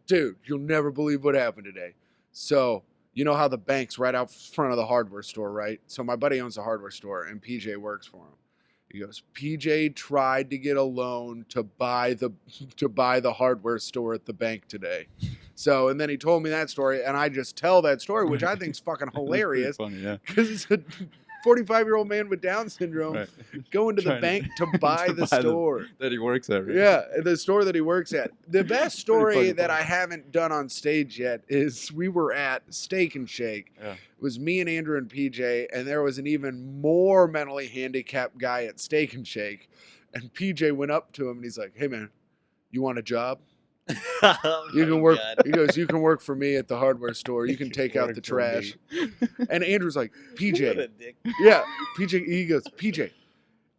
dude, you'll never believe what happened today. So, you know how the bank's right out front of the hardware store, right? So my buddy owns a hardware store and PJ works for him. He goes, PJ tried to get a loan to buy the hardware store at the bank today. So, and then he told me that story, and I just tell that story, which I think is fucking hilarious. Funny, yeah. Because 45-year-old man with Down syndrome Right. going to the Trying to- bank to buy to the buy store. that he works at. Right? Yeah, the store that he works at. The best story fucking that funny. I haven't done on stage yet is we were at Steak and Shake. Yeah. It was me and Andrew and PJ, and there was an even more mentally handicapped guy at Steak and Shake. And PJ went up to him and he's like, "Hey man, you want a job? Oh You can my work." God. He goes, "You can work for me at the hardware store. You can take out the trash." And Andrew's like, What "PJ, a dick. yeah." PJ, he goes, "PJ,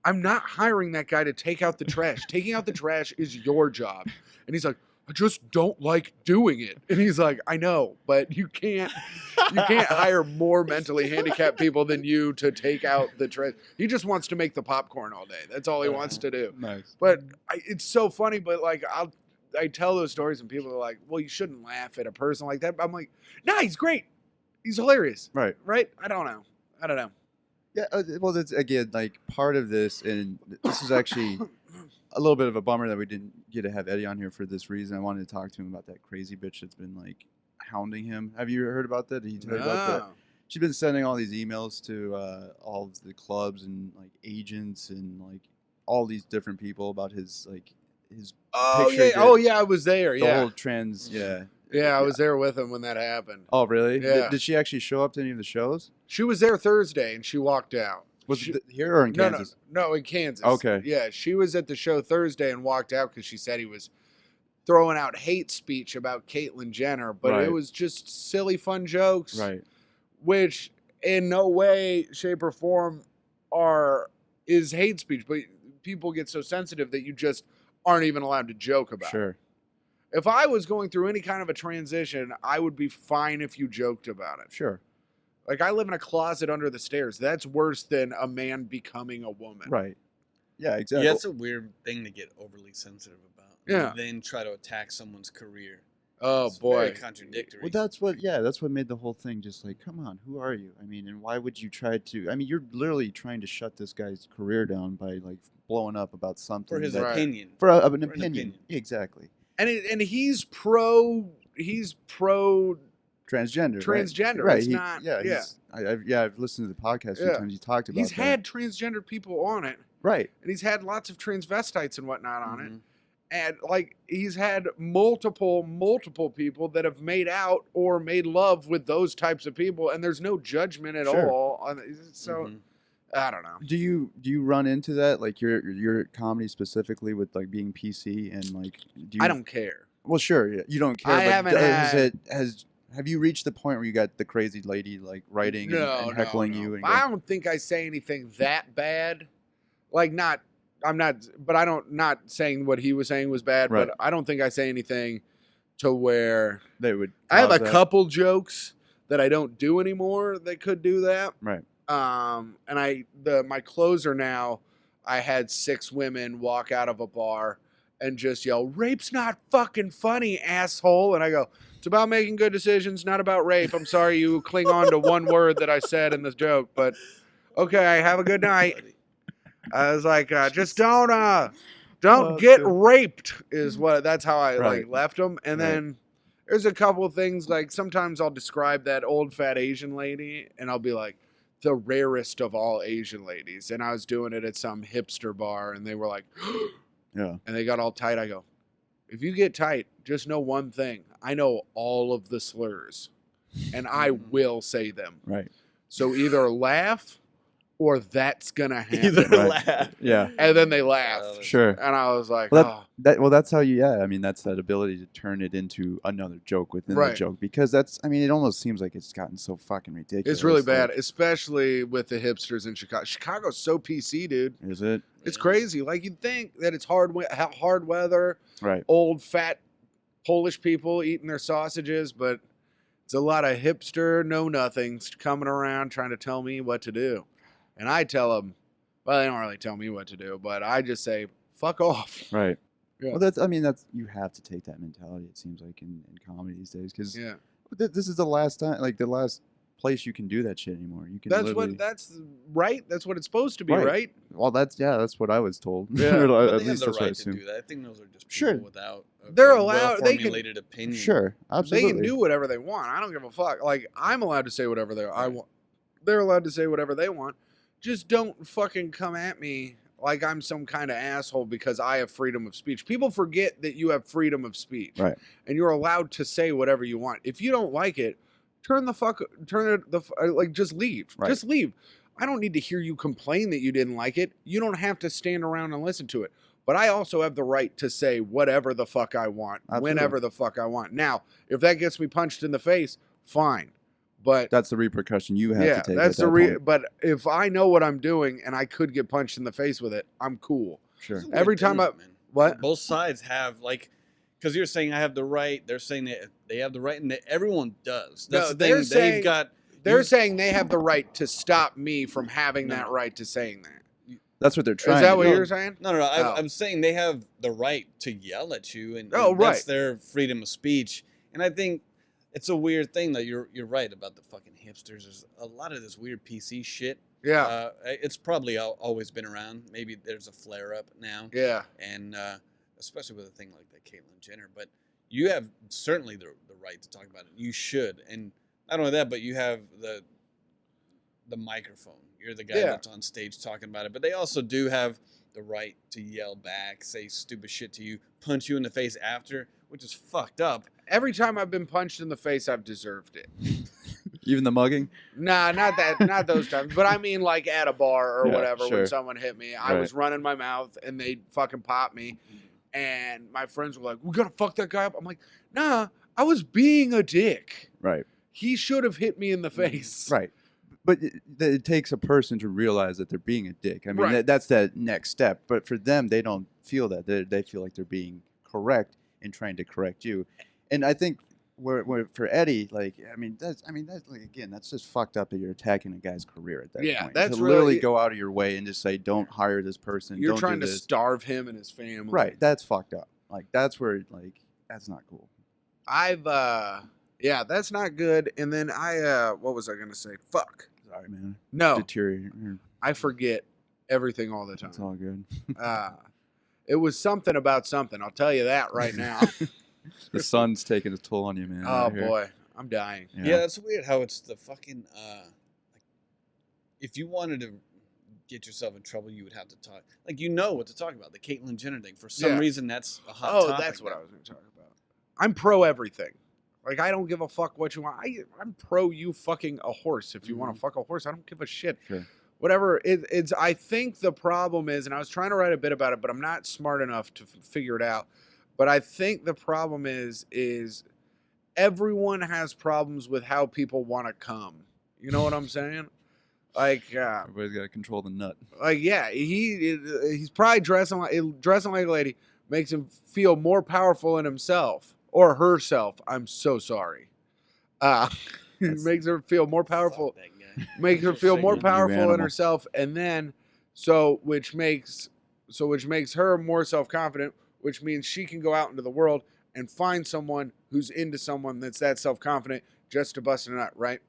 I'm not hiring that guy to take out the trash. Taking out the trash is your job." And he's like, "I just don't like doing it." And he's like, "I know, but you can't hire more mentally handicapped people than you to take out the trash." He just wants to make the popcorn all day. That's all he wants to do. Nice. But it's so funny. But like, I tell those stories and people are like, "Well, you shouldn't laugh at a person like that." But I'm like, "Nah, he's great. He's hilarious." Right. Right? I don't know. Yeah. Well, that's again like part of this, and this is actually a little bit of a bummer that we didn't get to have Eddie on here for this reason. I wanted to talk to him about that crazy bitch that's been like hounding him. Have you heard about that? Did he tell you about that? No. She's been sending all these emails to all of the clubs and like agents and like all these different people about his like his Oh picture yeah. get- Oh yeah. I was there. the Yeah. whole trans. Yeah. Yeah, I was there with him when that happened. Oh really? Yeah. Did she actually show up to any of the shows? She was there Thursday and she walked out. Was She- it here or in Kansas? No, in Kansas. Okay. Yeah, she was at the show Thursday and walked out because she said he was throwing out hate speech about Caitlyn Jenner, but Right. it was just silly, fun jokes, Right. which in no way, shape, or form is hate speech. But people get so sensitive that you just aren't even allowed to joke about it. Sure. If I was going through any kind of a transition, I would be fine if you joked about it. Sure. Like, I live in a closet under the stairs. That's worse than a man becoming a woman. Right. Yeah. Exactly. Yeah, it's a weird thing to get overly sensitive about. Yeah. And then try to attack someone's career. Oh, It's boy. very contradictory. Well, that's what made the whole thing just like, come on, who are you? I mean, and why would you try to? I mean, you're literally trying to shut this guy's career down by like blowing up about something for his that- Right. opinion. for an for an opinion. opinion. Exactly. And he's pro Transgender. transgender. Right. It's He- not. yeah. Yeah. I've listened to the podcast a few Yeah. times. He talked about He's that. had transgender people on it, Right. and he's had lots of transvestites and whatnot on it. Mhm. And like he's had multiple people that have made out or made love with those types of people, and there's no judgment at Sure. all. On it. So Mhm. I don't know. Do you run into that like your comedy specifically with like being PC and like do you, I don't care. Well, sure, yeah, you don't care. I but haven't have you reached the point where you got the crazy lady like writing and heckling you? And I don't think I say anything that bad. Like I'm not saying what he was saying was bad, Right. but I don't think I say anything to where they would. I have a cause that? couple jokes that I don't do anymore that could do that. Right. And my closer now, I had 6 women walk out of a bar and just yell, "Rape's not fucking funny, asshole." And I go, "It's about making good decisions, not about rape. I'm sorry you cling on to one word that I said in this joke, but okay, have a good night." I was like, just don't Oh, get good. raped that's how I Right. like left them. And Right. then there's a couple of things, like sometimes I'll describe that old fat Asian lady and I'll be like, the rarest of all Asian ladies. And I was doing it at some hipster bar and they were like, Yeah. and they got all tight. I go, if you get tight, just know one thing. I know all of the slurs and I will say them. Right. So either laugh or that's going to happen. Either Right. laugh. Yeah. And then they laughed. Sure. And I was like, Well, oh. that's how you. Yeah. I mean, that's that ability to turn it into another joke within the Right. joke because that's. I mean, it almost seems like it's gotten so fucking ridiculous. It's really bad, like, especially with the hipsters in Chicago. Chicago's so PC, dude. is it? It's Yeah. crazy. Like you'd think that it's hard weather, Right. old fat Polish people eating their sausages, but it's a lot of hipster know-nothings coming around trying to tell me what to do. And I tell them, well, they don't really tell me what to do, but I just say, fuck off. Right. Yeah. Well, that's you have to take that mentality. It seems like in comedy these days because Yeah. this is the last time, like the last place you can do that shit anymore. You can. That's literally- that's right. That's what it's supposed to be, Right. right? Well, that's what I was told. Yeah. Or But at they have least the that's what I right to assume. do that. I think those are just people Sure. without They're a allowed- they can- well-formulated opinion. Sure, absolutely. They can do whatever they want. I don't give a fuck. Like I'm allowed to say whatever I want. They're allowed to say whatever they want. just don't fucking come at me like I'm some kind of asshole because I have freedom of speech. People forget that you have freedom of speech. Right. And you're allowed to say whatever you want. If you don't like it, just leave. Right. Just leave. I don't need to hear you complain that you didn't like it. You don't have to stand around and listen to it. But I also have the right to say whatever the fuck I want, Absolutely. whenever the fuck I want. Now, if that gets me punched in the face, fine. But That's the repercussion you have to take. that's at that point. But if I know what I'm doing and I could get punched in the face with it, I'm cool. Sure. Every time man. What? Both sides have like, because you're saying I have the right. They're saying that they have the right, and that everyone does. That's No, the they're thing. saying- They've got. They're saying they have the right to stop me from having No. that right to saying that. That's what they're trying. Is that to what do. you're saying? No. Oh. I'm saying they have the right to yell at you, and Oh, that's right. their freedom of speech. And I think it's a weird thing that you're right about the fucking hipsters. There's a lot of this weird PC shit. Yeah. It's probably always been around. Maybe there's a flare up now. Yeah. And especially with a thing like that, Caitlyn Jenner. But you have certainly the right to talk about it. You should. And not only that, but you have the microphone. You're the guy Yeah. that's on stage talking about it. But they also do have the right to yell back, say stupid shit to you, punch you in the face after, which is fucked up. Every time I've been punched in the face, I've deserved it. Even the mugging. Nah, not those times. But I mean, like at a bar or Yeah, whatever, sure. when someone hit me, I Right. was running my mouth and they fucking popped me. And my friends were like, "We gotta fuck that guy up." I'm like, "Nah, I was being a dick. Right. He should have hit me in the face." Right. But it takes a person to realize that they're being a dick. I mean, Right. that's that next step. But for them, they don't feel that. They feel like they're being correct and trying to correct you. And I think where for Eddie, that's like, again, that's just fucked up that you're attacking a guy's career at that Yeah, point. that's to literally really- go out of your way and just say, don't hire this person. You're don't trying do to this. starve him and his family. Right. That's fucked up. Like, that's where, like, that's not cool. Yeah, that's not good. And then what was I gonna say? Fuck. Sorry, man. No, Deteriorating. I forget everything all the time. It's all good. It was something about something. I'll tell you that right now. The sun's taking a toll on you, man. Oh out here. boy, I'm dying. Yeah, that's weird how it's the fucking like, if you wanted to get yourself in trouble, you would have to talk. Like, you know what to talk about. The Caitlyn Jenner thing. For some Yeah. reason, that's a hot Oh, topic. that's what now. I was going to talk about. I'm pro everything. Like, I don't give a fuck what you want. I'm pro you fucking a horse. If you want to fuck a horse, I don't give a shit. Sure. Whatever. It's. I think the problem is, and I was trying to write a bit about it, but I'm not smart enough to figure it out. But I think the problem is everyone has problems with how people want to come. You know what I'm saying? Like, Everybody's got to control the nut. yeah, he's probably dressing like a lady makes him feel more powerful in himself or herself. I'm so sorry. Makes her feel more powerful. Fuck that guy. Makes her feel more You powerful in animal. herself, and then which makes her more self-confident, which means she can go out into the world and find someone who's into someone that's that self-confident just to bust a nut, right?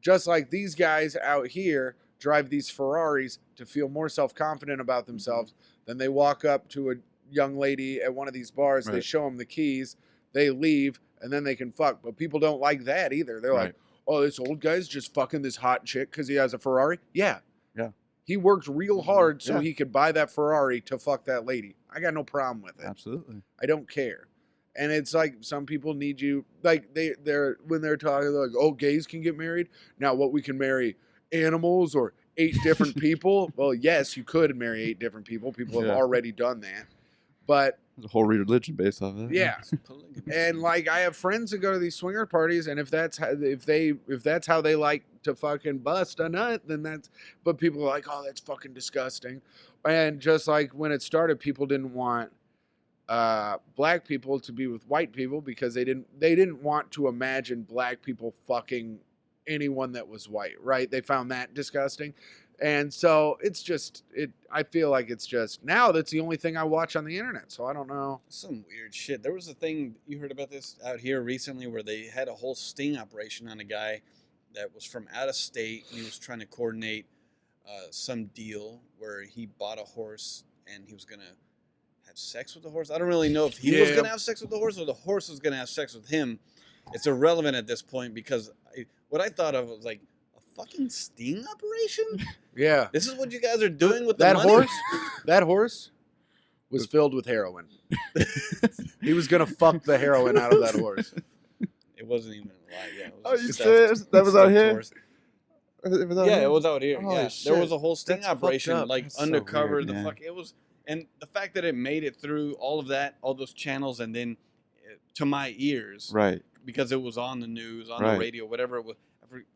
Just like these guys out here drive these Ferraris to feel more self-confident about themselves. Then they walk up to a young lady at one of these bars, they Right. show them the keys, they leave, and then they can fuck. But people don't like that either. They're like, Right. "Oh, this old guy's just fucking this hot chick because he has a Ferrari." Yeah. Yeah. He worked real hard so Yeah. he could buy that Ferrari to fuck that lady. I got no problem with it. Absolutely. I don't care. And it's like some people need you, like they're when they're talking, they're like, "Oh, gays can get married. Now what, we can marry animals or 8 different people?" Well, yes, you could marry 8 different people. People have Yeah. already done that. But There's a whole religion based off of that. yeah. Polygamy. And like, I have friends that go to these swinger parties, and if that's how they like to fucking bust a nut, then that's. But people are like, "Oh, that's fucking disgusting." And just like when it started, people didn't want black people to be with white people because they didn't want to imagine black people fucking anyone that was white, right? They found that disgusting. And so it's just I feel like it's just now that's the only thing I watch on the internet. So I don't know. Some weird shit. There was a thing, you heard about this out here recently, where they had a whole sting operation on a guy that was from out of state, and he was trying to coordinate some deal where he bought a horse and he was gonna have sex with the horse. I don't really know if he was Yeah. gonna have sex with the horse or the horse was gonna have sex with him. It's irrelevant at this point because what I thought of was like a fucking sting operation? Yeah. This is what you guys are doing with That the money? horse? That horse was filled with heroin. He was going to fuck the heroin out of that horse. It wasn't even a lie. Yeah, it Oh, was you a serious? That was out stuffed here? horse. It was out Yeah, here? it was out here. Holy Yeah, shit. there was a whole sting That's fucked operation, up. like That's so undercover. weird, the man. fuck it was, and the fact that it made it through all of that, all those channels, and then to my ears, Right. because it was on the news, on Right. the radio, whatever it was.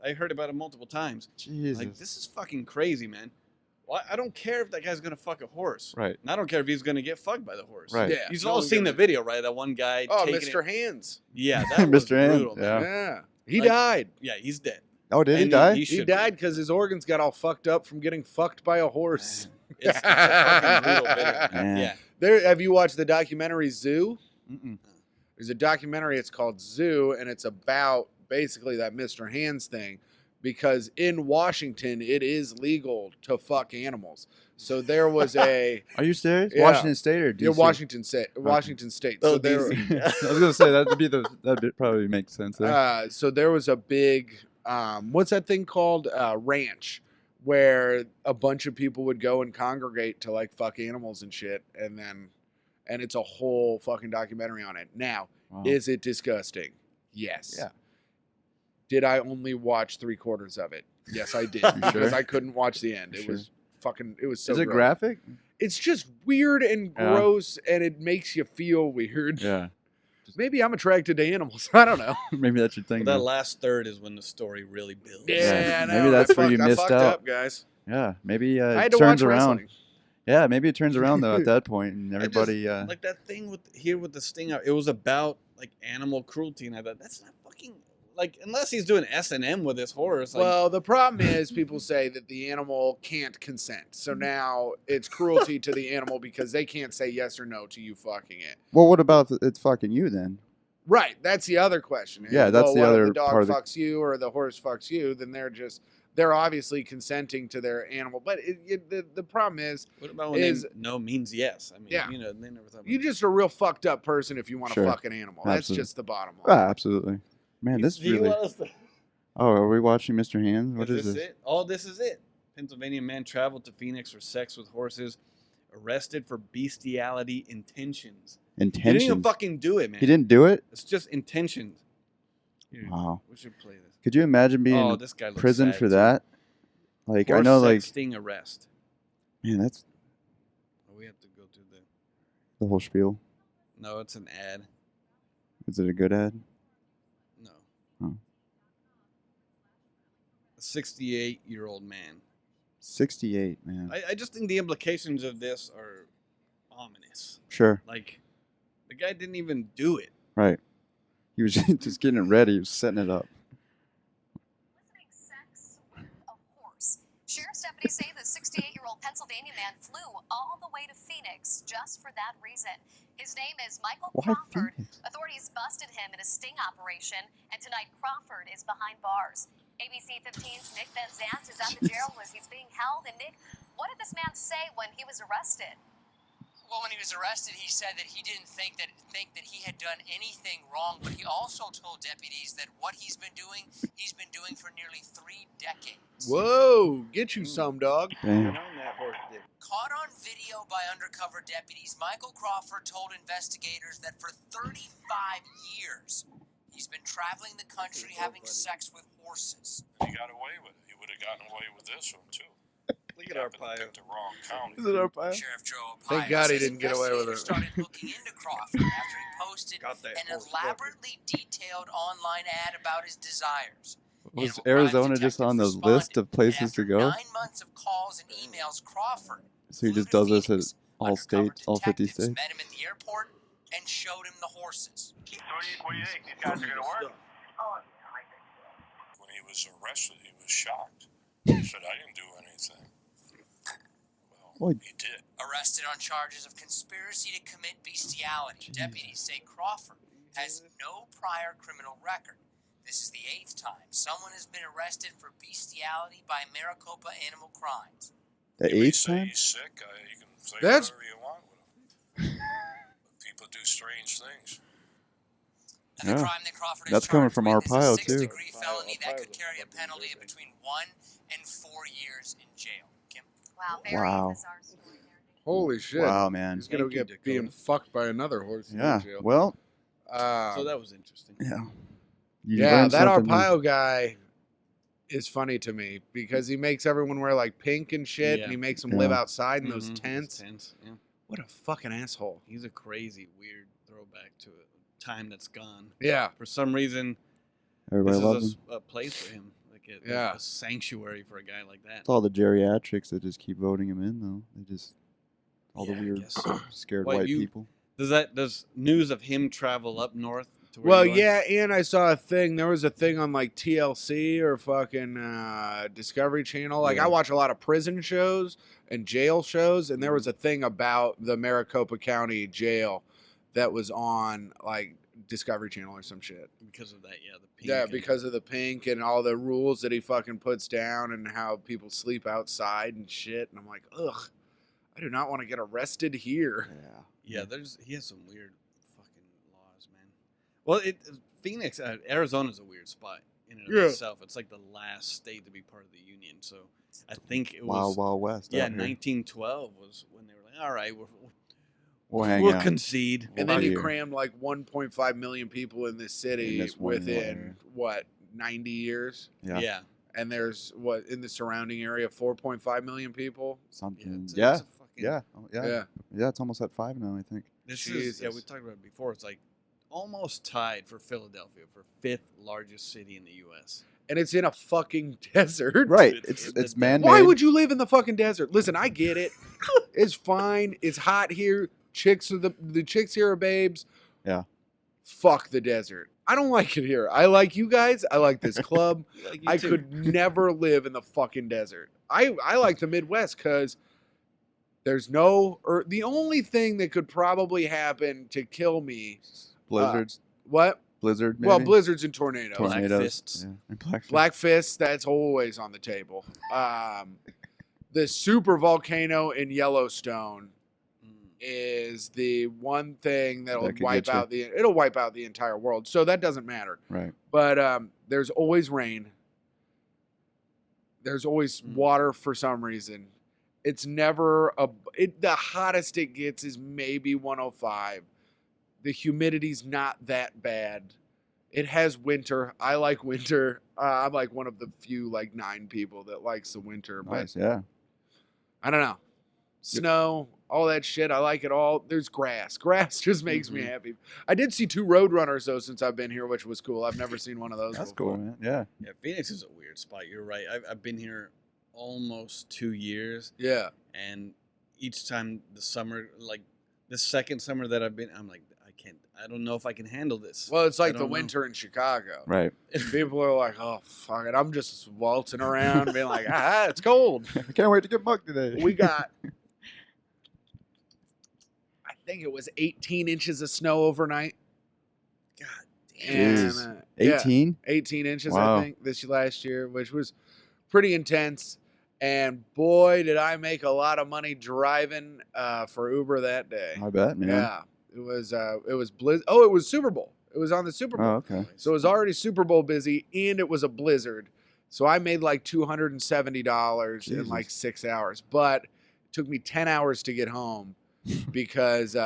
I heard about it multiple times. Jesus. Like, this is fucking crazy, man. Well, I don't care if that guy's gonna fuck a horse. Right. And I don't care if he's gonna get fucked by the horse. Right. Yeah. You've no all one seen the gives a- video, right? That one guy. Oh, taking Mr. It. Hands. Yeah, that was Mr. Hands, brutal, man. yeah. Yeah. He Like- died. Yeah, he's dead. Oh, did he And die? He should died be. because his organs got all fucked up from getting fucked by a horse. It's a fucking brutal video. Man. Yeah. There, have you watched the documentary Zoo? Mm-mm. There's a documentary. It's called Zoo, and it's about basically that Mr. Hands thing. Because in Washington, it is legal to fuck animals. So there was a Are you serious? Yeah. Washington State or DC? yeah, Washington State. Washington State. So Oh, there, DC. I was gonna say that'd probably make sense. There. so there was a big what's that thing called? Ranch, where a bunch of people would go and congregate to like fuck animals and shit, and it's a whole fucking documentary on it. Now, Wow. is it disgusting? Yes. Yeah. Did I only watch 3/4 of it? Yes, I did. You Because sure? I couldn't watch the end. It Sure. was fucking. It was so. Is it gross. graphic? It's just weird and Yeah. gross, and it makes you feel weird. Yeah. Maybe I'm attracted to animals. I don't know. Maybe that's your thing. But that though. last third is when the story really builds. Yeah, maybe no, that's I where you fucked- missed I fucked out. up, guys. Yeah. Maybe I it had to turns watch around. wrestling. Yeah. Maybe it turns around though at that point, and everybody. Like that thing with the sting out. It was about like animal cruelty, and I thought that's not fucking like unless he's doing S&M with his horse. Like, Well, the problem is people say that the animal can't consent. So now it's cruelty to the animal because they can't say yes or no to you fucking it. well, what about if it's fucking you then? Right. That's the other question. Yeah, that's the what if other the dog part of the- fucks you or the horse fucks you, then they're obviously consenting to their animal. But the problem is what about when is- no means yes? I mean, Yeah. you know, they never thought. you're just a real fucked up person if you want to Sure. fuck an animal. That's Absolutely. just the bottom line. Ah, absolutely. Man, this is Do you really. want us to- Oh, are we watching Mr. Hands? What is is this this? it? Oh, this is it. Pennsylvania man traveled to Phoenix for sex with horses, arrested for bestiality intentions. He didn't even Intentions. fucking do it, man. He didn't do it. It's just intentions. Here, Wow. we should play this. Could you imagine being Oh, in this guy looks prison sad, for too. that? Like I Horse know, sex like sting arrest. man, that's Oh, we have to go through the. the whole spiel. No, it's an ad. Is it a good ad? No. Oh. A 68-year-old man. 68, man. I just think the implications of this are ominous. Sure, Like, the guy didn't even do it. right. He was just getting it ready. He was setting it up. Eliciting sex with a horse. Sheriff's deputies say the 68-year-old Pennsylvania man flew all the way to Phoenix just for that reason. His name is Michael Why Crawford. Phoenix? Authorities busted him in a sting operation, and tonight Crawford is behind bars. ABC 15's Nick Van Zant is at the jail where he's being held. And Nick, what did this man say when he was arrested? Well, when he was arrested, he said that he didn't think that he had done anything wrong, but he also told deputies that what he's been doing for nearly 3 decades. Whoa, get you some, dog. Damn. Caught on video by undercover deputies, Michael Crawford told investigators that for 35 years, he's been traveling the country having sex with horses. He got away with it. He would have gotten away with this one, too. Look at our Happened to pile. pick the wrong county. Is it our pile? Sheriff Joe Thank Arpaio God he says didn't get away with it. investigators started looking into Crawford after he posted Got that an horse elaborately detailed online ad about his desires. Was Animal Arizona Crime just on the detectives list of places responded, to go? and after 9 months of calls and emails, Crawford So he flew just to does this at Phoenix. all Undercover states, all 50 detectives states. Met him at the airport and showed him the horses. What do you think? These guys are going to work? When he was arrested, he was shocked. He said, I didn't do anything. Well, Boy. he did. Arrested on charges of conspiracy to commit bestiality. Deputies say Crawford has no prior criminal record. This is the 8th time someone has been arrested for bestiality by Maricopa Animal Crimes. The You may 8th say time? he's sick. You can say That's- whatever you want with him. But people do strange things. And the Yeah. crime that Crawford is That's coming charged from with is Arpaio, a too. 6th-degree felony that could carry a penalty of between 1 and 4 years in jail. Kim? Wow, very Wow. bizarre story there. Holy shit. Wow, man. He's going to Thank you, get being Dakota. fucked by another horse in Yeah. jail. Well, So that was interesting. yeah. You Yeah, learned that something new. Arpaio guy is funny to me because he makes everyone wear like pink and shit, Yeah. and he makes them Yeah. live outside in those Mhm, tents. Yeah. What a fucking asshole. He's a crazy, weird throwback to a time that's gone. Yeah. For some reason, Everybody this loves is him. a place for him. Like Yeah. a sanctuary for a guy like that. It's all the geriatrics that just keep voting him in, though. They just all Yeah, the I weird, guess so. scared Why, white you- people. Does news of him travel up north to where Well, you are? yeah, and I saw a thing. There was a thing on like TLC or fucking Discovery Channel. Like Yeah. I watch a lot of prison shows and jail shows, and there was a thing about the Maricopa County Jail that was on like Discovery Channel or some shit. Because of that, yeah, the pink. Yeah, and- because of the pink and all the rules that he fucking puts down and how people sleep outside and shit. And I'm like, ugh, I do not want to get arrested here. Yeah. Yeah, he has some weird fucking laws, man. Well, Phoenix, Arizona's a weird spot in and of Yeah. itself. It's like the last state to be part of the union. So I think it was Wild, Wild West. yeah, out here. 1912 was when they were like, all right, We'll hang we'll out. concede. And We'll then be you here. crammed like 1.5 million people in this city In this one within area. what 90 years, Yeah. Yeah. and there's what in the surrounding area 4.5 million people. Something. it's Yeah. a fucking- Yeah. Yeah. Yeah, Yeah. It's almost at 5 now, I think. This is yeah, Jesus. we talked about it before. It's like almost tied for Philadelphia for 5th largest city in the U.S. and it's in a fucking desert. Right. It's- It's the- man-made. Why would you live in the fucking desert? Listen, I get it. It's fine. It's hot here. Chicks are the chicks here are babes. Yeah. Fuck the desert. I don't like it here. I like you guys. I like this club. Like you I too. could never live in the fucking desert. I like the Midwest because there's no, or the only thing that could probably happen to kill me. Blizzards? What? Blizzard, maybe? Well, blizzards and tornadoes. Black Tornadoes. fists. Yeah. And black fists. Black fists, that's always on the table. The super volcano in Yellowstone Mm. is the one thing that'll That could wipe get you. out it'll wipe out the entire world. So that doesn't matter. Right. But there's always rain. There's always Mm. water for some reason. It's never the hottest it gets is maybe 105. The humidity's not that bad. It has winter. I like winter. I'm like one of the few like 9 people that likes the winter. Nice. But Yeah. I don't know. Snow, all that shit. I like it all. There's grass. Grass just makes me Mhm. happy. I did see 2 Roadrunners though since I've been here, which was cool. I've never seen one of those That's before. cool, man. Yeah. Yeah, Phoenix is a weird spot. You're right. I've been here almost 2 years, Yeah. and each time the summer, like the second summer that I've been, I'm like, I don't know if I can handle this. Well, it's I like the don't know. winter in Chicago. Right. People are like, oh, fuck it. I'm just waltzing around being like, it's cold. I can't wait to get mugged today. We got, I think it was 18 inches of snow overnight. God And, Jeez. yeah, 18? 18 inches, Wow. I think, this last year, which was pretty intense. And boy, did I make a lot of money driving for Uber that day. I bet, man. Yeah. It was Oh, it was Super Bowl. It was on the Super Bowl. Oh, okay. So it was already Super Bowl busy, and it was a blizzard. So I made like $270 in Jesus. like 6 hours. But it took me 10 hours to get home because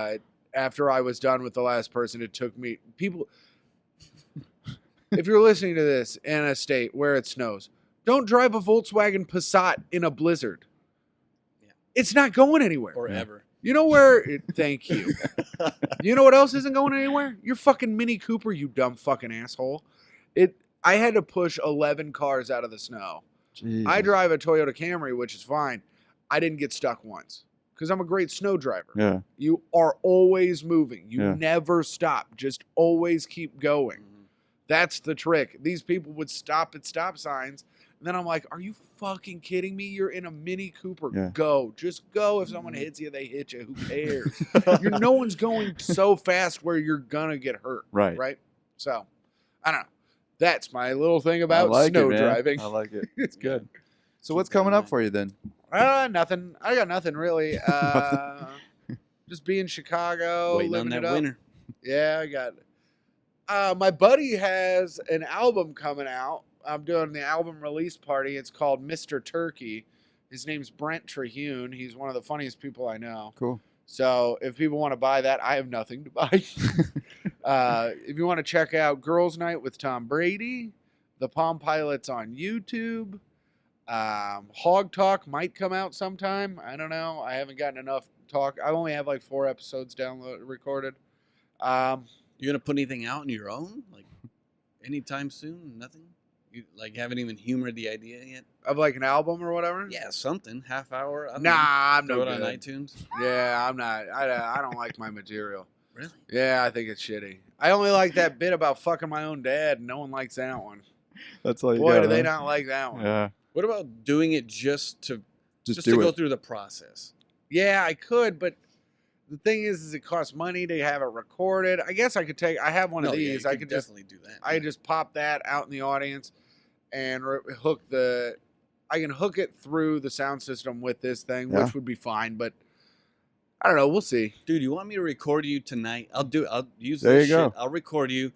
after I was done with the last person, it took me... People... If you're listening to this in a state where it snows, don't drive a Volkswagen Passat in a blizzard. Yeah. It's not going anywhere. forever. You know where? Thank you. You know what else isn't going anywhere? Your fucking Mini Cooper, you dumb fucking asshole. I had to push 11 cars out of the snow. Jesus. I drive a Toyota Camry, which is fine. I didn't get stuck once because I'm a great snow driver. Yeah. You are always moving. You Yeah. never stop. Just always keep going. Mhm. That's the trick. These people would stop at stop signs. And then I'm like, are you fucking kidding me? You're in a Mini Cooper. Yeah. Go. Just go. If someone hits you, they hit you. Who cares? No one's going so fast where you're going to get hurt. Right. Right? So, I don't know. That's my little thing about I like snow it, man. driving. I like it. It's good. So what's coming up for you then? Nothing. I got nothing really. Just be in Chicago, Waiting on living that it up. winter. Yeah, My buddy has an album coming out. I'm doing the album release party. It's called Mr. Turkey. His name's Brent Trehune. He's one of the funniest people I know. Cool. So if people want to buy that, I have nothing to buy. If you want to check out Girls Night with Tom Brady, the Palm Pilots on YouTube, Hog Talk might come out sometime. I don't know. I haven't gotten enough talk. I only have like 4 episodes recorded. You gonna put anything out on your own, like anytime soon? Nothing. You like haven't even humored the idea yet? Of like an album or whatever? Yeah, something. Half hour. I don't Nah, know. I'm Throw no it on good. iTunes. Yeah, I'm not. I don't like my material. Really? Yeah, I think it's shitty. I only like that bit about fucking my own dad, and no one likes that one. That's all you Boy, got. do they huh? not like that one. Yeah. What about doing it just to Just to do go it. through the process? Yeah, I could, but the thing is it costs money to have it recorded. I guess I could take. I have one of No, yeah, these. you I could just. definitely do that. I could just pop that out in the audience, and hook the. I can hook it through the sound system with this thing, Yeah. which would be fine. But I don't know. We'll see. Dude, you want me to record you tonight? I'll do it. I'll use There this you go. shit. I'll record you.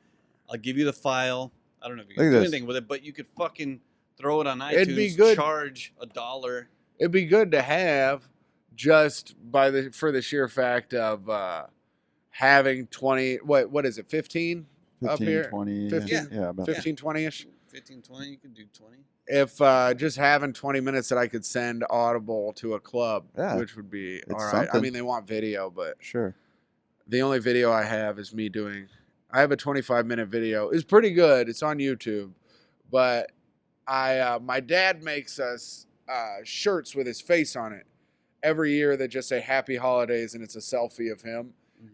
I'll give you the file. I don't know if you Look can at do this. anything with it, but you could fucking throw it on iTunes. It'd be good. Charge $1. It'd be good to have just for the sheer fact of having 20. What is it? 15 up 15, here. 20. 15? Yeah, about 15, 20ish. 15, 20, you could do 20. If just having 20 minutes that I could send Audible to a club, Yeah. which would be It's all right. I something. mean, they want video, but Sure. the only video I have is me doing. I have a 25-minute video. It's pretty good. It's on YouTube, but my dad makes us shirts with his face on it every year that just say Happy Holidays, and it's a selfie of him.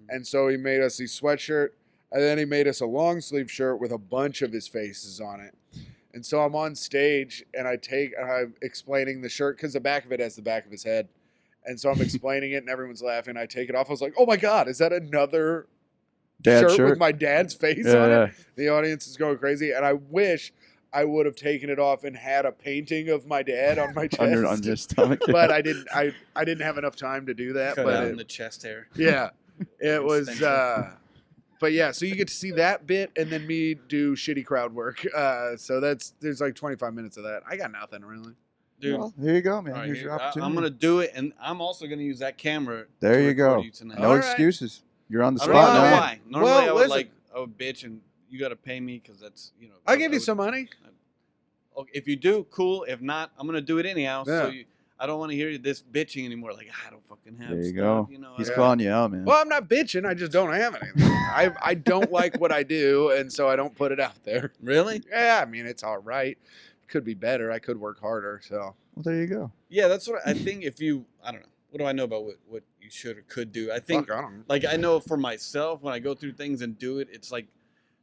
And so he made us these sweatshirt, and then he made us a long sleeve shirt with a bunch of his faces on it. And so I'm on stage, and I'm explaining the shirt because the back of it has the back of his head. And so I'm explaining it, and everyone's laughing. I take it off. I was like, oh my God, is that another Dad shirt shirt. with my dad's face Yeah, on yeah. it? The audience is going crazy. And I wish I would have taken it off and had a painting of my dad on my chest. on your stomach. But I didn't. I didn't have enough time to do that. Cut but out it- in the chest hair. yeah, it was. Extension. But yeah, so you get to see that bit, and then me do shitty crowd work. So there's like 25 minutes of that. I got nothing really. Dude, Well, here you go, man. all right, Here's here, your opportunity. I'm going to do it, and I'm also going to use that camera There to you record go. you tonight. No All right. excuses. You're on the I spot don't even know now. why. Normally Well, I would listen. I would bitch and you got to pay me because that's, you know. I'll give you would- some money. Okay, if you do, cool. If not, I'm going to do it anyhow. Yeah. So I don't want to hear this bitching anymore. Like, I don't fucking have There you stuff, go. You know, He's Yeah. calling you out, man. Well, I'm not bitching. I just don't have anything. I don't like what I do, and so I don't put it out there. Really? Yeah, I mean it's all right. Could be better. I could work harder. So Well, there you go. Yeah, that's what I think. If you, I don't know. What do I know about what you should or could do? I think, fuck, I don't know. like, I know for myself, when I go through things and do it, it's like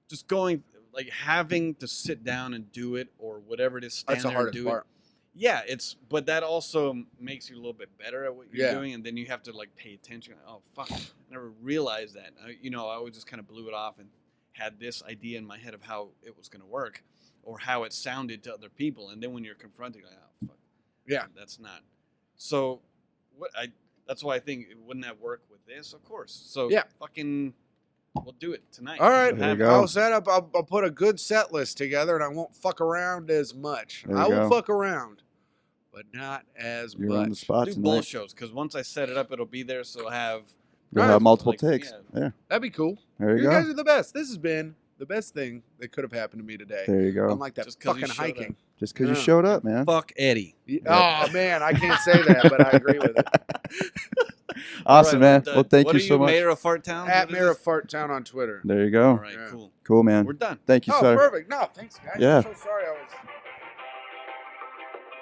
just going, like, having to sit down and do it or whatever it is, stand That's the there and hardest do part. it. Yeah, but that also makes you a little bit better at what you're Yeah. doing, and then you have to, like, pay attention. Oh, fuck, I never realized that. I always just kind of blew it off and had this idea in my head of how it was going to work or how it sounded to other people, and then when you're confronted, like, oh, fuck. Yeah. That's not. So, that's why I think, wouldn't that work with this? Of course. So, Yeah. fucking, we'll do it tonight. All right, There you go. I'll set up. I'll put a good set list together, and I won't fuck around as much. There you I will go. fuck around, but not as You're on the much. spot Do tonight. bull shows, because once I set it up, it'll be there, so I'll have. You'll Right. have multiple Like, takes. yeah. Yeah. That'd be cool. There you You guys go. are the best. This has been the best thing that could have happened to me today. There you go. Unlike that Just 'cause you fucking showed hiking. Just because you Yeah. showed up, man. Fuck Eddie. Oh man, I can't say that, but I agree with it. Awesome, All right, man. we're Well, done. thank What you are so much. Mayor of Fart Town? At What is Mayor of this? Fart Town on Twitter. There you All go. right, Yeah. cool. Cool, man. We're done. Thank you, Oh, sir. perfect. No, thanks, guys. Yeah. I'm so sorry I was.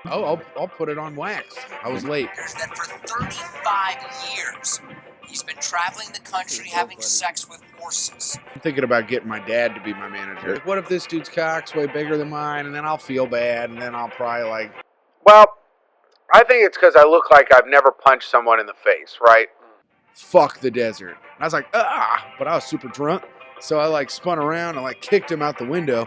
Oh, I'll put it on wax. I was late. That for 35 years, he's been traveling the country having sex with horses. I'm thinking about getting my dad to be my manager. Like, what if this dude's cock's way bigger than mine, and then I'll feel bad, and then I'll probably like. Well, I think it's because I look like I've never punched someone in the face, right? Fuck the desert. And I was like, but I was super drunk, so I like spun around and like kicked him out the window.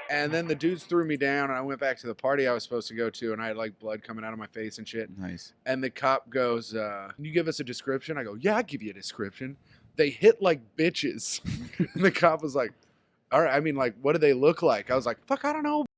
And then the dudes threw me down, and I went back to the party I was supposed to go to, and I had like blood coming out of my face and shit. Nice. And the cop goes, can you give us a description? I go, yeah, I'll give you a description. they hit like bitches. And the cop was like, all right, I mean, like, what do they look like? I was like, fuck, I don't know.